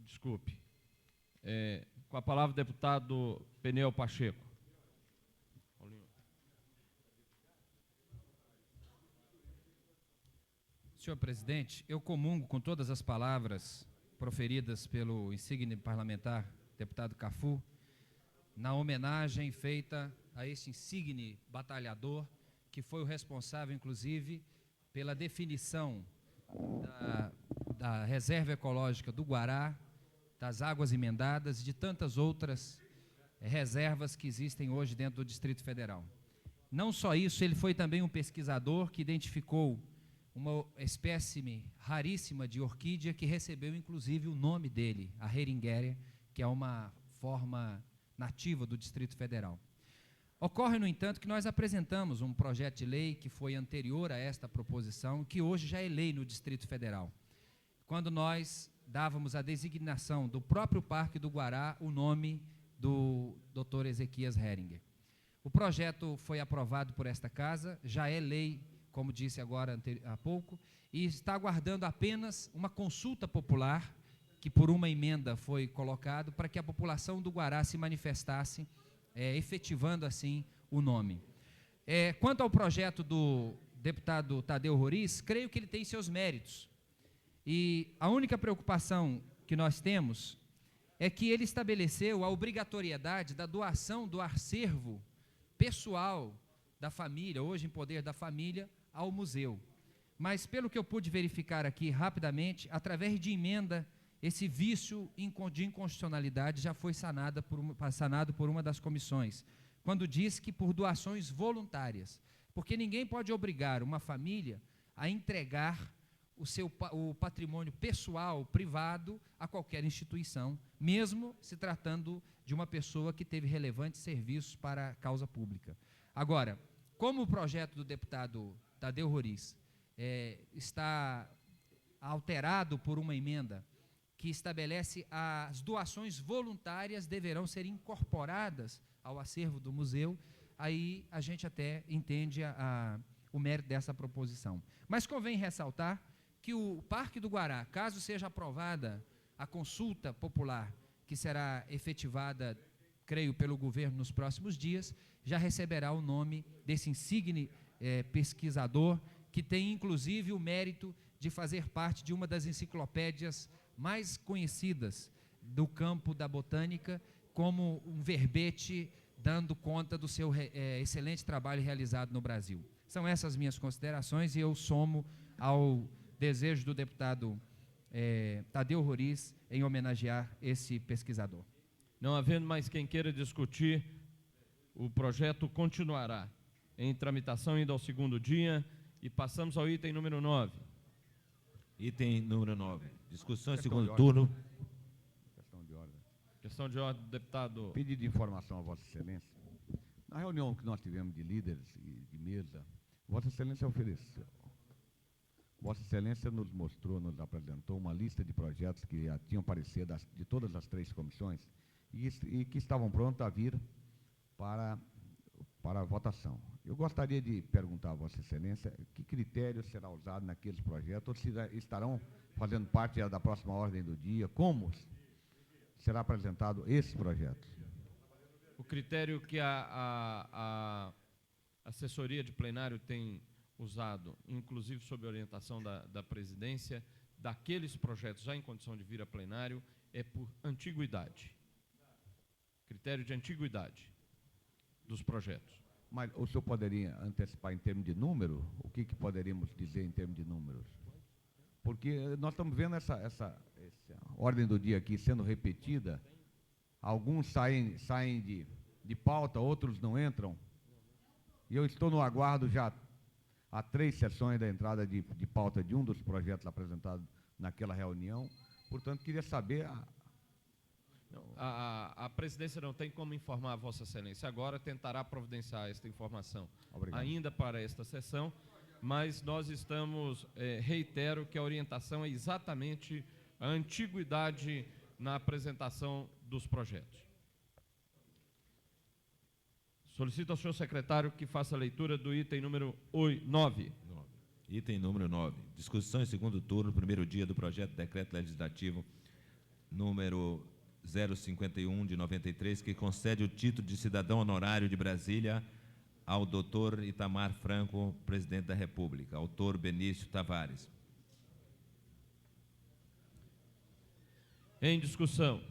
Speaker 2: Desculpe. Com a palavra o deputado Peniel Pacheco.
Speaker 8: Senhor presidente, eu comungo com todas as palavras proferidas pelo insigne parlamentar, deputado Cafu, na homenagem feita a este insigne batalhador, que foi o responsável, inclusive, pela definição da reserva ecológica do Guará, das águas emendadas e de tantas outras reservas que existem hoje dentro do Distrito Federal. Não só isso, ele foi também um pesquisador que identificou uma espécime raríssima de orquídea que recebeu, inclusive, o nome dele, a Heringeria, que é uma forma nativa do Distrito Federal. Ocorre, no entanto, que nós apresentamos um projeto de lei que foi anterior a esta proposição, que hoje já é lei no Distrito Federal, quando nós dávamos a designação do próprio Parque do Guará o nome do Dr. Ezequias Heringer. O projeto foi aprovado por esta casa, já é lei, como disse agora há pouco, e está aguardando apenas uma consulta popular, que por uma emenda foi colocado, para que a população do Guará se manifestasse, efetivando assim o nome. Quanto ao projeto do deputado Tadeu Roriz, creio que ele tem seus méritos. E a única preocupação que nós temos é que ele estabeleceu a obrigatoriedade da doação do acervo pessoal da família, hoje em poder da família, ao museu. Mas, pelo que eu pude verificar aqui rapidamente, através de emenda, esse vício de inconstitucionalidade já foi sanado por uma das comissões, quando diz que por doações voluntárias, porque ninguém pode obrigar uma família a entregar o patrimônio pessoal, privado, a qualquer instituição, mesmo se tratando de uma pessoa que teve relevantes serviços para a causa pública. Agora, como o projeto do deputado Tadeu Roriz está alterado por uma emenda que estabelece as doações voluntárias deverão ser incorporadas ao acervo do museu, aí a gente até entende o mérito dessa proposição. Mas convém ressaltar que o Parque do Guará, caso seja aprovada a consulta popular, que será efetivada, creio, pelo governo nos próximos dias, já receberá o nome desse insigne pesquisador, que tem, inclusive, o mérito de fazer parte de uma das enciclopédias mais conhecidas do campo da botânica, como um verbete dando conta do seu excelente trabalho realizado no Brasil. São essas minhas considerações e eu somo ao desejo do deputado Tadeu Roriz em homenagear esse pesquisador.
Speaker 2: Não havendo mais quem queira discutir, o projeto continuará em tramitação ainda ao segundo dia e passamos ao item número 9.
Speaker 9: Item número 9. Discussão em segundo turno.
Speaker 13: Questão de ordem.
Speaker 2: Questão de ordem, deputado.
Speaker 13: Pedido de informação a Vossa Excelência. Na reunião que nós tivemos de líderes e de mesa, Vossa Excelência ofereceu. Vossa Excelência nos mostrou, nos apresentou uma lista de projetos que já tinham parecido de todas as 3 comissões e que estavam prontos a vir para a votação. Eu gostaria de perguntar a Vossa Excelência que critério será usado naqueles projetos, ou se estarão fazendo parte da próxima ordem do dia, como será apresentado esse projeto.
Speaker 2: O critério que a assessoria de plenário tem usado, inclusive sob orientação da presidência, daqueles projetos já em condição de vir a plenário, é por antiguidade. Critério de antiguidade dos projetos.
Speaker 13: Mas o senhor poderia antecipar em termos de número? O que poderíamos dizer em termos de números? Porque nós estamos vendo essa ordem do dia aqui sendo repetida. Alguns saem de pauta, outros não entram. E eu estou no aguardo já há 3 sessões da entrada de pauta de um dos projetos apresentados naquela reunião. Portanto, queria saber...
Speaker 2: A presidência não tem como informar a Vossa Excelência. Agora tentará providenciar esta informação.
Speaker 13: Obrigado.
Speaker 2: Ainda para esta sessão, mas nós estamos, reitero que a orientação é exatamente a antiguidade na apresentação dos projetos. Solicito ao senhor secretário que faça a leitura do item número 9.
Speaker 9: Item número 9. Discussão em segundo turno, primeiro dia do projeto de decreto legislativo número 051 de 93, que concede o título de cidadão honorário de Brasília ao doutor Itamar Franco, presidente da República. Autor Benício Tavares.
Speaker 2: Em discussão.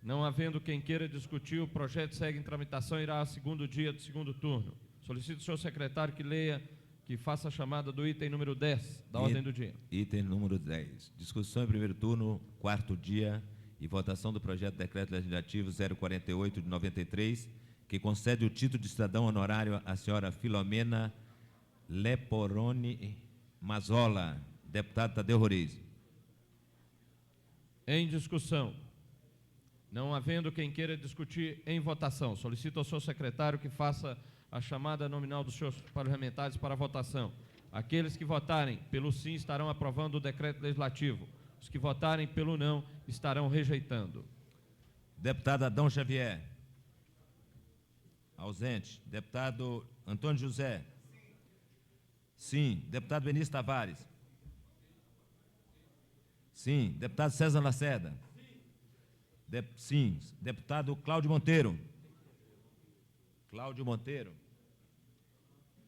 Speaker 2: Não havendo quem queira discutir, o projeto segue em tramitação e irá ao segundo dia do segundo turno. Solicito ao senhor secretário que leia, que faça a chamada do item número 10 da ordem do dia.
Speaker 9: Item número 10. Discussão em primeiro turno, quarto dia, e votação do projeto de decreto legislativo 048 de 93, que concede o título de cidadão honorário à senhora Filomena Leporoni Mazola, deputado Tadeu Roriz.
Speaker 2: Em discussão. Não havendo quem queira discutir, em votação. Solicito ao senhor secretário que faça a chamada nominal dos senhores parlamentares para a votação. Aqueles que votarem pelo sim estarão aprovando o decreto legislativo. Os que votarem pelo não estarão rejeitando.
Speaker 9: Deputado Adão Xavier. Ausente. Deputado Antônio José. Sim. Deputado Benício Tavares. Sim. Deputado César Lacerda. Sim. Deputado Cláudio Monteiro. Cláudio Monteiro.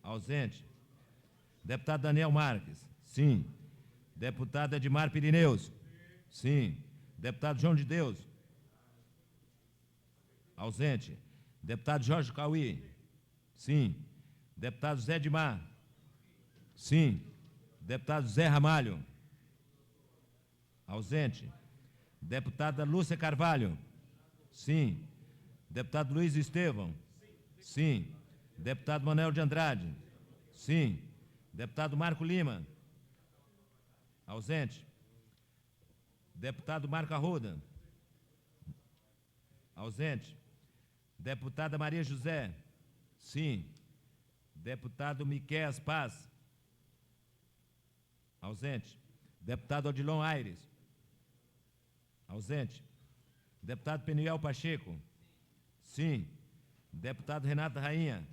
Speaker 9: Ausente. Deputado Daniel Marques. Sim. Deputado Edmar Pirineus. Sim. Deputado João de Deus. Ausente. Deputado Jorge Cauí. Sim. Deputado Zé Edmar. Sim. Deputado Zé Ramalho. Ausente. Deputada Lúcia Carvalho. Sim. Deputado Luiz Estevão. Sim. Deputado Manuel de Andrade. Sim. Deputado Marco Lima. Ausente. Deputado Marco Arruda. Ausente. Deputada Maria José. Sim. Deputado Miquéas Paz. Ausente. Deputado Odilon Aires. Ausente. Deputado Peniel Pacheco. Sim. Deputado Renata Rainha.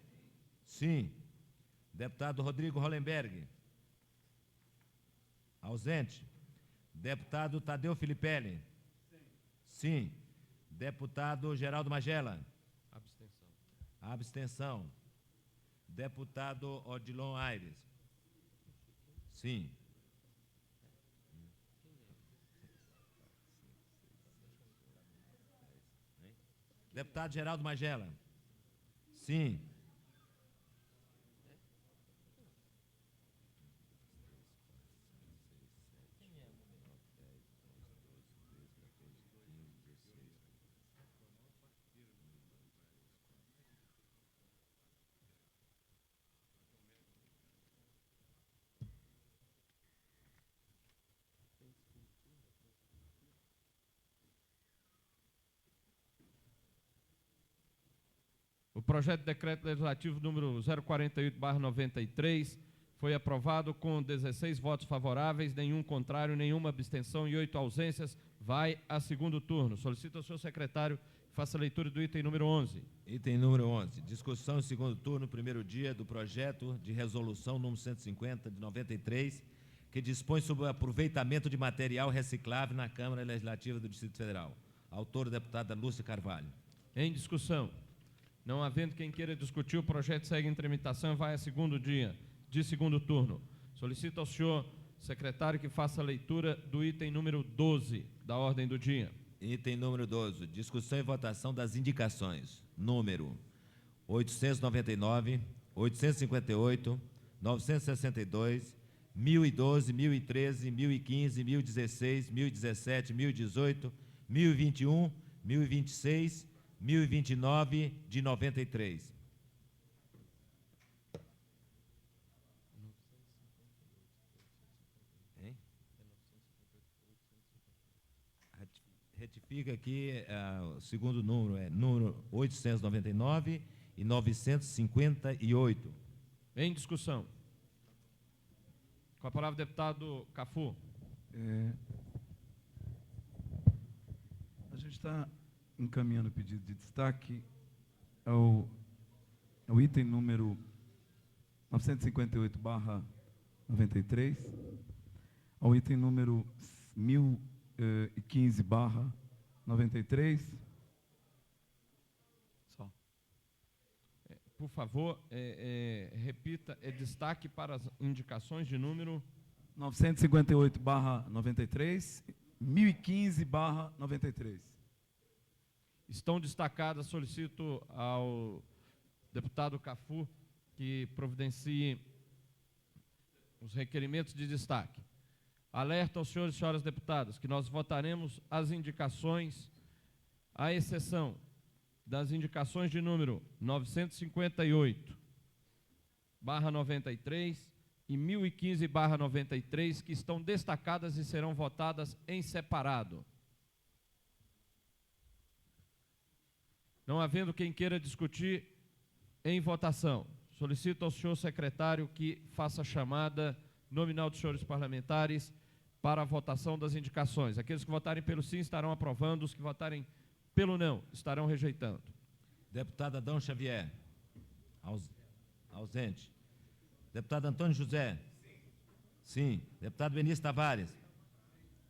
Speaker 9: Sim. Deputado Rodrigo Hollenberg. Ausente. Deputado Tadeu Filipelli. Sim. Deputado Geraldo Magela.
Speaker 2: Abstenção.
Speaker 9: Abstenção. Deputado Odilon Aires. Sim. Deputado Geraldo Magela. Sim.
Speaker 2: O projeto de decreto legislativo número 048/93 foi aprovado com 16 votos favoráveis, nenhum contrário, nenhuma abstenção e 8 ausências. Vai a segundo turno. Solicito ao senhor secretário que faça a leitura do item número 11.
Speaker 9: Item número 11. Discussão em segundo turno, primeiro dia, do projeto de resolução número 150 de 93, que dispõe sobre o aproveitamento de material reciclável na Câmara Legislativa do Distrito Federal. Autor, deputada Lúcia Carvalho.
Speaker 2: Em discussão. Não havendo quem queira discutir, o projeto segue em tramitação e vai a segundo dia, de segundo turno. Solicito ao senhor secretário que faça a leitura do item número 12 da ordem do dia.
Speaker 9: Item número 12. Discussão e votação das indicações. Número 899, 858, 962, 1012, 1013, 1015, 1016, 1017, 1018, 1021, 1026, 1029 de 93. Hein? Retifica aqui o segundo número, é número 899 e 958.
Speaker 2: Em discussão. Com a palavra, deputado Cafu.
Speaker 6: A gente está encaminhando o pedido de destaque ao item número 958/93, ao item número 1015/93. Só.
Speaker 2: Por favor, repita, destaque para as indicações de número
Speaker 6: 958/93, 1015/93.
Speaker 2: Estão destacadas, solicito ao deputado Cafu que providencie os requerimentos de destaque. Alerta aos senhores e senhoras deputadas que nós votaremos as indicações, à exceção das indicações de número 958/93 e 1015/93, que estão destacadas e serão votadas em separado. Não havendo quem queira discutir, em votação, solicito ao senhor secretário que faça a chamada nominal dos senhores parlamentares para a votação das indicações. Aqueles que votarem pelo sim estarão aprovando, os que votarem pelo não estarão rejeitando.
Speaker 9: Deputado Adão Xavier. Ausente. Deputado Antônio José. Sim. Deputado Benício Tavares.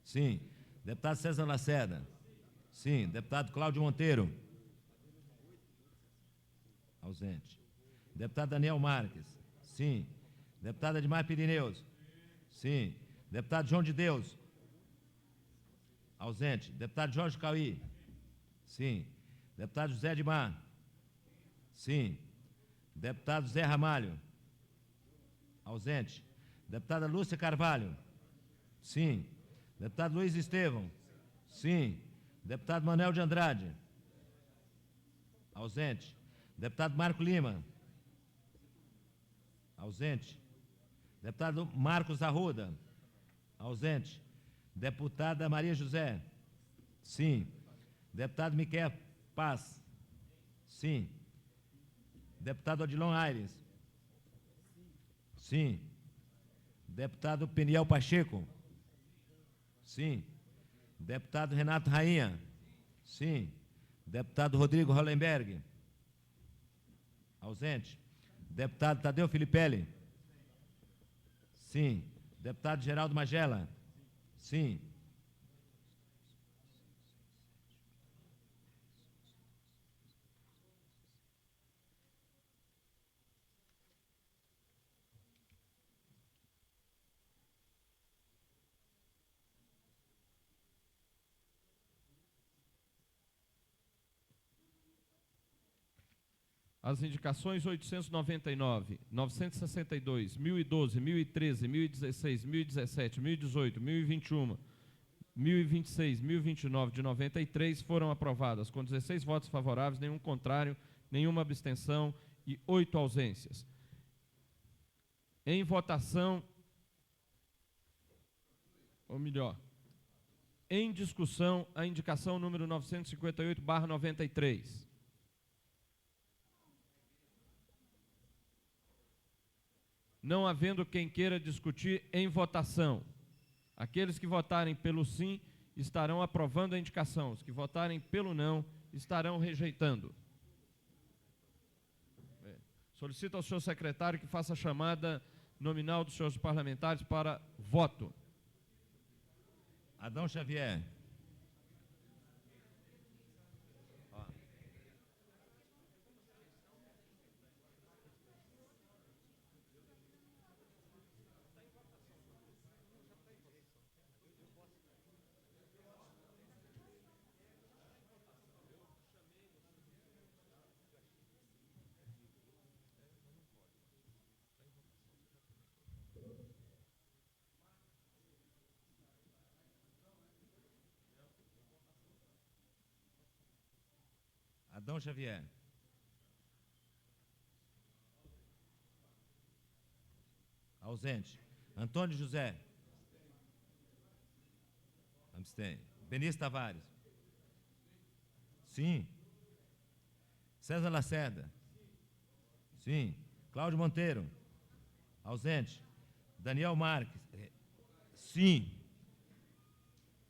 Speaker 9: Sim. Deputado César Lacerda. Sim. Deputado Cláudio Monteiro. Ausente. Deputado Daniel Marques. Sim. Deputado Edmar Pirineus. Sim. Deputado João de Deus. Ausente. Deputado Jorge Cauí. Sim. Deputado José Edmar. Sim. Deputado Zé Ramalho. Ausente. Deputada Lúcia Carvalho. Sim. Deputado Luiz Estevão. Sim. Deputado Manuel de Andrade. Ausente. Deputado Marco Lima. Ausente. Deputado Marcos Arruda. Ausente. Deputada Maria José. Sim. Deputado Miquel Paz. Sim. Deputado Odilon Aires. Sim. Deputado Peniel Pacheco. Sim. Deputado Renato Rainha. Sim. Deputado Rodrigo Hollenberg. Ausente. Deputado Tadeu Filipelli. Sim. Deputado Geraldo Magela. Sim.
Speaker 2: As indicações 899, 962, 1012, 1013, 1016, 1017, 1018, 1021, 1026, 1029 de 93 foram aprovadas com 16 votos favoráveis, nenhum contrário, nenhuma abstenção e 8 ausências. Em votação, ou melhor, em discussão, a indicação número 958/93. Não havendo quem queira discutir, em votação. Aqueles que votarem pelo sim estarão aprovando a indicação. Os que votarem pelo não estarão rejeitando. Solicito ao senhor secretário que faça a chamada nominal dos senhores parlamentares para voto.
Speaker 9: Adão Xavier. Adão Xavier. Ausente. Antônio José. Abstém. Benício Tavares. Sim. César Lacerda. Sim. Cláudio Monteiro. Ausente. Daniel Marques. Sim.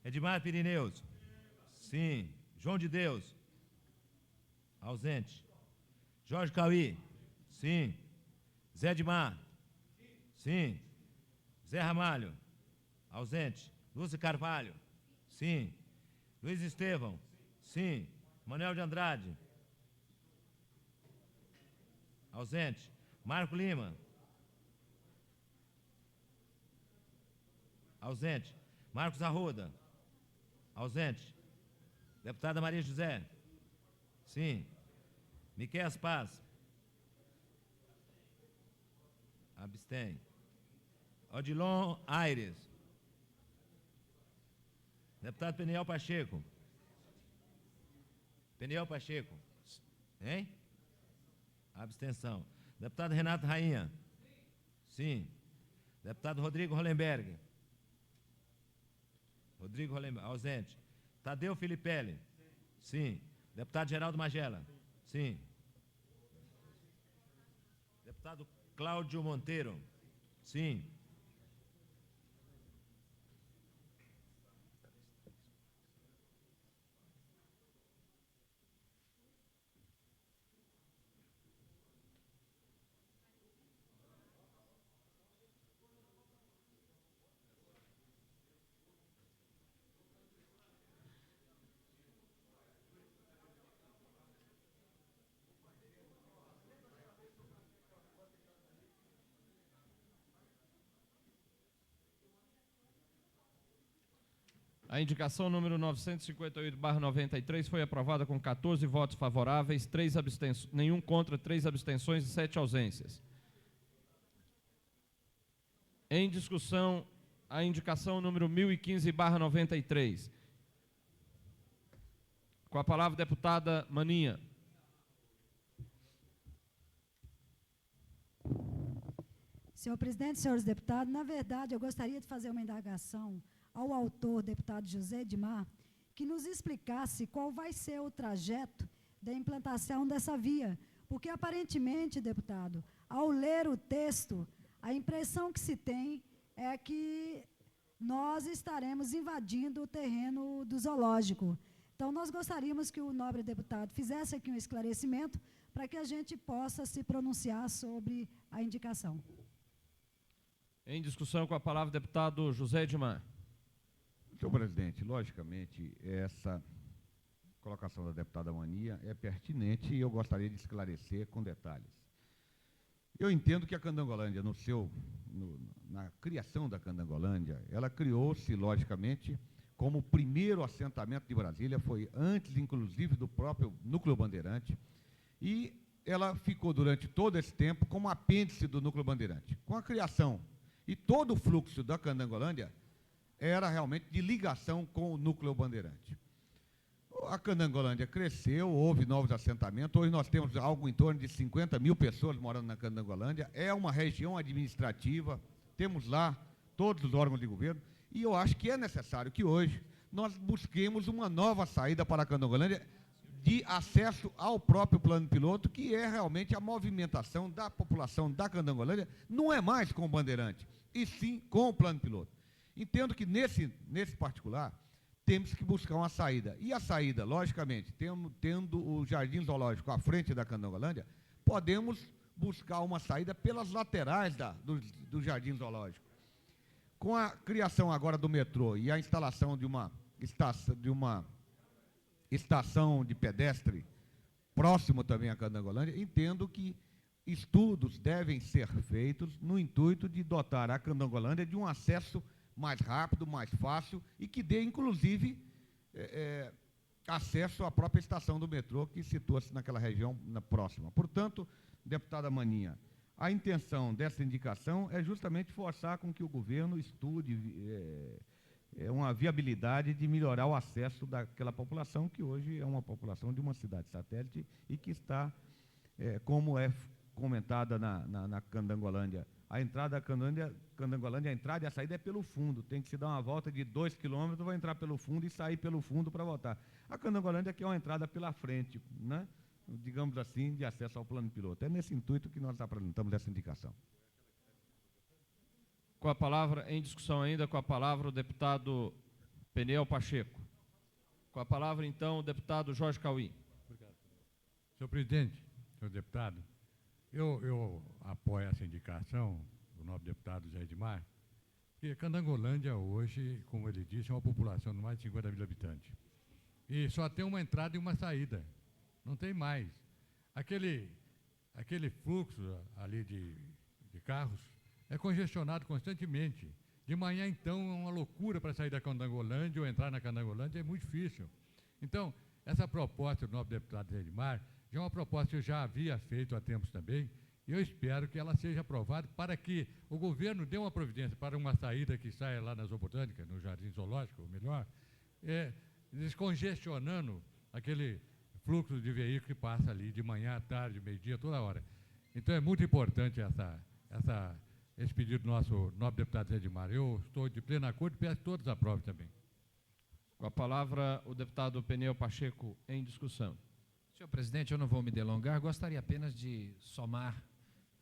Speaker 9: Edmar Pirineus. Sim. João de Deus. Ausente. Jorge Cauí. Sim. Zé Edmar. Sim. Zé Ramalho. Ausente. Lúcia Carvalho. Sim. Luiz Estevão. Sim. Manuel de Andrade. Ausente. Marco Lima. Ausente. Marcos Arruda. Ausente. Deputada Maria José. Sim. Miquel Paz. Abstém. Odilon Aires. Deputado Peniel Pacheco. Peniel Pacheco. Hein? Abstenção. Deputado Renato Rainha. Sim. Deputado Rodrigo Hollenberg. Rodrigo Hollenberg. Ausente. Tadeu Filipelli. Sim. Deputado Geraldo Magela. Sim. Deputado Cláudio Monteiro. Sim.
Speaker 2: A indicação número 958/93 foi aprovada com 14 votos favoráveis, 3 nenhum contra, 3 abstenções e 7 ausências. Em discussão, a indicação número 1015/93. Com a palavra, deputada Maninha.
Speaker 4: Senhor presidente, senhores deputados, na verdade, eu gostaria de fazer uma indagação ao autor, deputado José Edmar, que nos explicasse qual vai ser o trajeto da implantação dessa via. Porque, aparentemente, deputado, ao ler o texto, a impressão que se tem é que nós estaremos invadindo o terreno do zoológico. Então, nós gostaríamos que o nobre deputado fizesse aqui um esclarecimento para que a gente possa se pronunciar sobre a indicação.
Speaker 2: Em discussão, com a palavra o deputado José Edmar.
Speaker 13: Senhor presidente, logicamente, essa colocação da deputada Mania é pertinente e eu gostaria de esclarecer com detalhes. Eu entendo que a Candangolândia, na criação da Candangolândia, ela criou-se, logicamente, como o primeiro assentamento de Brasília, foi antes, inclusive, do próprio Núcleo Bandeirante, e ela ficou durante todo esse tempo como apêndice do Núcleo Bandeirante. Com a criação e todo o fluxo da Candangolândia era realmente de ligação com o Núcleo Bandeirante. A Candangolândia cresceu, houve novos assentamentos, hoje nós temos algo em torno de 50 mil pessoas morando na Candangolândia, é uma região administrativa, temos lá todos os órgãos de governo, e eu acho que é necessário que hoje nós busquemos uma nova saída para a Candangolândia de acesso ao próprio plano piloto, que é realmente a movimentação da população da Candangolândia, não é mais com o Bandeirante, e sim com o plano piloto. Entendo que, nesse particular, temos que buscar uma saída. E a saída, logicamente, tendo o Jardim Zoológico à frente da Candangolândia, podemos buscar uma saída pelas laterais do Jardim Zoológico. Com a criação agora do metrô e a instalação de uma estação de pedestre próximo também à Candangolândia, entendo que estudos devem ser feitos no intuito de dotar a Candangolândia de um acesso mais rápido, mais fácil e que dê, inclusive, acesso à própria estação do metrô que situa-se naquela região próxima. Portanto, deputada Maninha, a intenção dessa indicação é justamente forçar com que o governo estude uma viabilidade de melhorar o acesso daquela população, que hoje é uma população de uma cidade satélite e que está, como é comentada na Candangolândia, a entrada da Candangolândia, a entrada e a saída é pelo fundo, tem que se dar uma volta de 2 quilômetros, vai entrar pelo fundo e sair pelo fundo para voltar. A Candangolândia que é uma entrada pela frente, né? Digamos assim, de acesso ao plano piloto. É nesse intuito que nós apresentamos essa indicação.
Speaker 2: Com a palavra, em discussão ainda, com a palavra o deputado Peniel Pacheco. Com a palavra, então, o deputado Jorge Cauí.
Speaker 14: Obrigado. Senhor presidente, senhor deputado, eu apoio essa indicação do nobre deputado Zé Edmar, porque Candangolândia hoje, como ele disse, é uma população de mais de 50 mil habitantes. E só tem uma entrada e uma saída, não tem mais. Aquele fluxo ali de carros é congestionado constantemente. De manhã, então, é uma loucura para sair da Candangolândia ou entrar na Candangolândia, é muito difícil. Então, essa proposta do nobre deputado Zé Edmar já é uma proposta que eu já havia feito há tempos também, e eu espero que ela seja aprovada para que o governo dê uma providência para uma saída que saia lá na Zoobotânica, no Jardim Zoológico, ou melhor, descongestionando aquele fluxo de veículos que passa ali de manhã à tarde, meio-dia, toda hora. Então, é muito importante esse pedido do nosso nobre deputado Zé Edmar. Eu estou de pleno acordo e peço que todos aprovem também.
Speaker 2: Com a palavra, o deputado Peniel Pacheco, em discussão.
Speaker 8: Senhor presidente, eu não vou me delongar, gostaria apenas de somar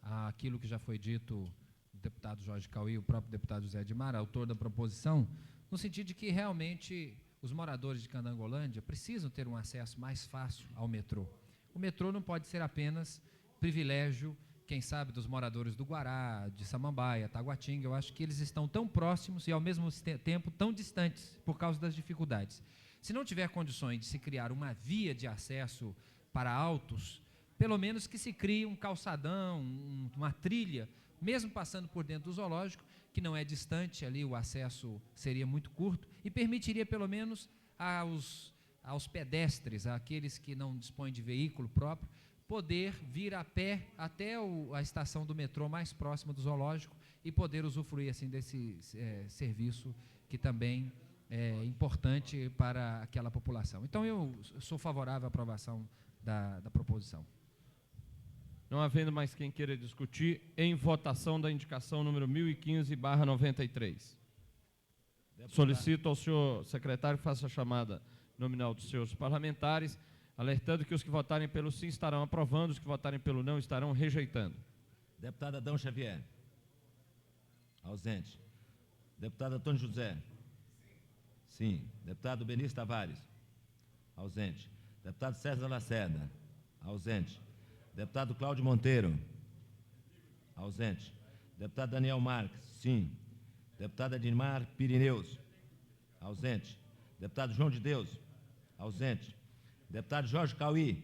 Speaker 8: aquilo que já foi dito do deputado Jorge Cauí, o próprio deputado José Edmar, autor da proposição, no sentido de que realmente os moradores de Candangolândia precisam ter um acesso mais fácil ao metrô. O metrô não pode ser apenas privilégio, quem sabe, dos moradores do Guará, de Samambaia, Taguatinga. Eu acho que eles estão tão próximos e, ao mesmo tempo, tão distantes por causa das dificuldades. Se não tiver condições de se criar uma via de acesso para autos, pelo menos que se crie um calçadão, uma trilha, mesmo passando por dentro do zoológico, que não é distante, ali o acesso seria muito curto, e permitiria pelo menos aos pedestres, àqueles que não dispõem de veículo próprio, poder vir a pé até a estação do metrô mais próxima do zoológico e poder usufruir assim desse serviço que também é importante para aquela população. Então, eu sou favorável à aprovação da proposição.
Speaker 2: Não havendo mais quem queira discutir, em votação da indicação número 1015/93. Solicito ao senhor secretário que faça a chamada nominal dos senhores parlamentares, alertando que os que votarem pelo sim estarão aprovando, os que votarem pelo não estarão rejeitando.
Speaker 9: Deputado Adão Xavier. Ausente. Deputado Antônio José. Sim. Deputado Benício Tavares. Ausente. Deputado César Lacerda. Ausente. Deputado Cláudio Monteiro. Ausente. Deputado Daniel Marques. Sim. Deputado Edmar Pirineus. Ausente. Deputado João de Deus. Ausente. Deputado Jorge Cauí.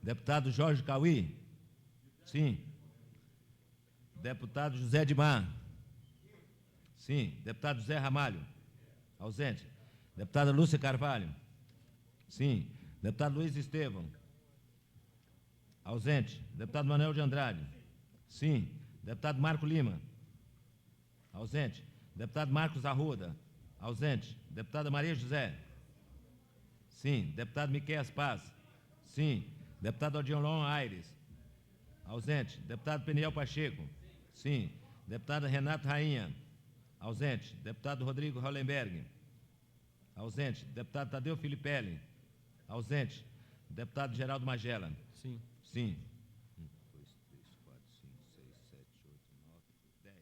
Speaker 9: Deputado Jorge Cauí. Sim. Deputado José Edmar. Sim. Deputado José Ramalho. Ausente. Deputada Lúcia Carvalho. Sim. Deputado Luiz Estevão. Ausente. Deputado Manuel de Andrade. Sim. Deputado Marco Lima. Ausente. Deputado Marcos Arruda. Ausente. Deputada Maria José. Sim. Deputado Miqueias Paz. Sim. Deputado Odilon Aires. Ausente. Deputado Peniel Pacheco. Sim. Deputada Renato Rainha. Ausente. Deputado Rodrigo Hollenberg. Ausente. Deputado Tadeu Filipelli. Ausente. Deputado Geraldo Magela.
Speaker 2: Sim.
Speaker 9: Sim. 1, 2, 3, 4, 5, 6, 7, 8, 9, 10.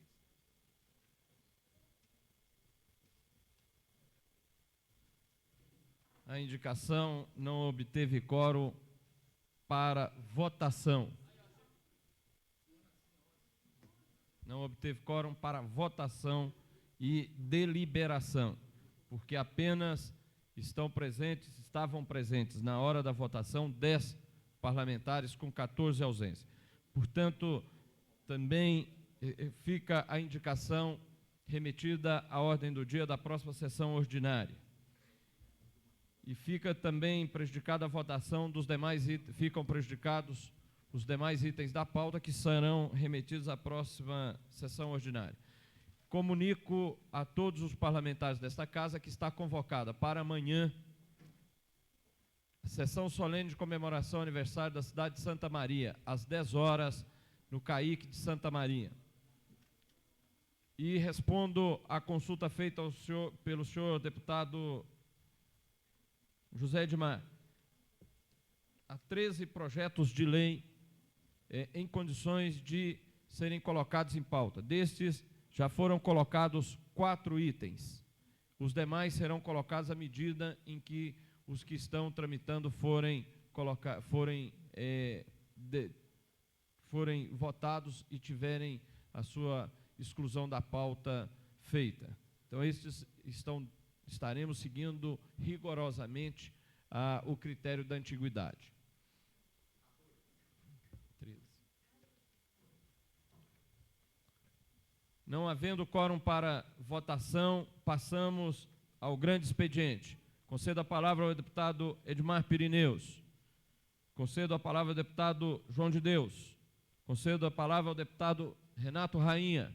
Speaker 2: A indicação não obteve quórum para votação. Não obteve quórum para votação e deliberação, porque apenas estavam presentes na hora da votação 10 parlamentares com 14 ausências. Portanto, também fica a indicação remetida à ordem do dia da próxima sessão ordinária. E fica também prejudicada a votação dos demais itens, ficam prejudicados os demais itens da pauta que serão remetidos à próxima sessão ordinária. Comunico a todos os parlamentares desta casa que está convocada para amanhã a sessão solene de comemoração ao aniversário da cidade de Santa Maria, às 10 horas, no CAIC de Santa Maria. E respondo à consulta feita pelo senhor deputado José Edmar. Há 13 projetos de lei em condições de serem colocados em pauta. Destes, já foram colocados 4 itens. Os demais serão colocados à medida em que os que estão tramitando forem votados e tiverem a sua exclusão da pauta feita. Então, estes estaremos seguindo rigorosamente o critério da antiguidade. 13. Não havendo quórum para votação, passamos ao grande expediente. Concedo a palavra ao deputado Edmar Pirineus. Concedo a palavra ao deputado João de Deus. Concedo a palavra ao deputado Renato Rainha.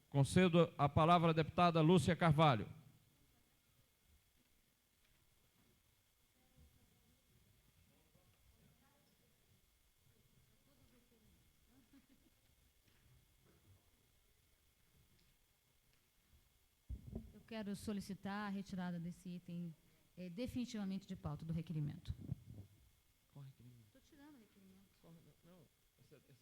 Speaker 2: Concedo a palavra à deputada Lúcia Carvalho.
Speaker 15: Quero solicitar a retirada desse item definitivamente de pauta do requerimento.
Speaker 2: Qual requerimento?
Speaker 15: Estou tirando o requerimento.
Speaker 2: A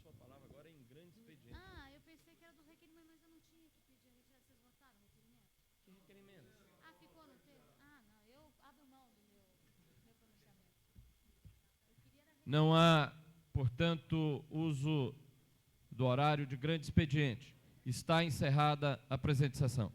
Speaker 2: sua palavra agora é em grande expediente.
Speaker 15: Ah, eu pensei que era do requerimento, mas eu não tinha que pedir a retirada. Vocês votaram o requerimento?
Speaker 2: Que requerimento?
Speaker 15: Ah, ficou no texto? Ah, não, eu abro mão do meu pronunciamento.
Speaker 2: Não há, portanto, uso do horário de grande expediente. Está encerrada a presente sessão.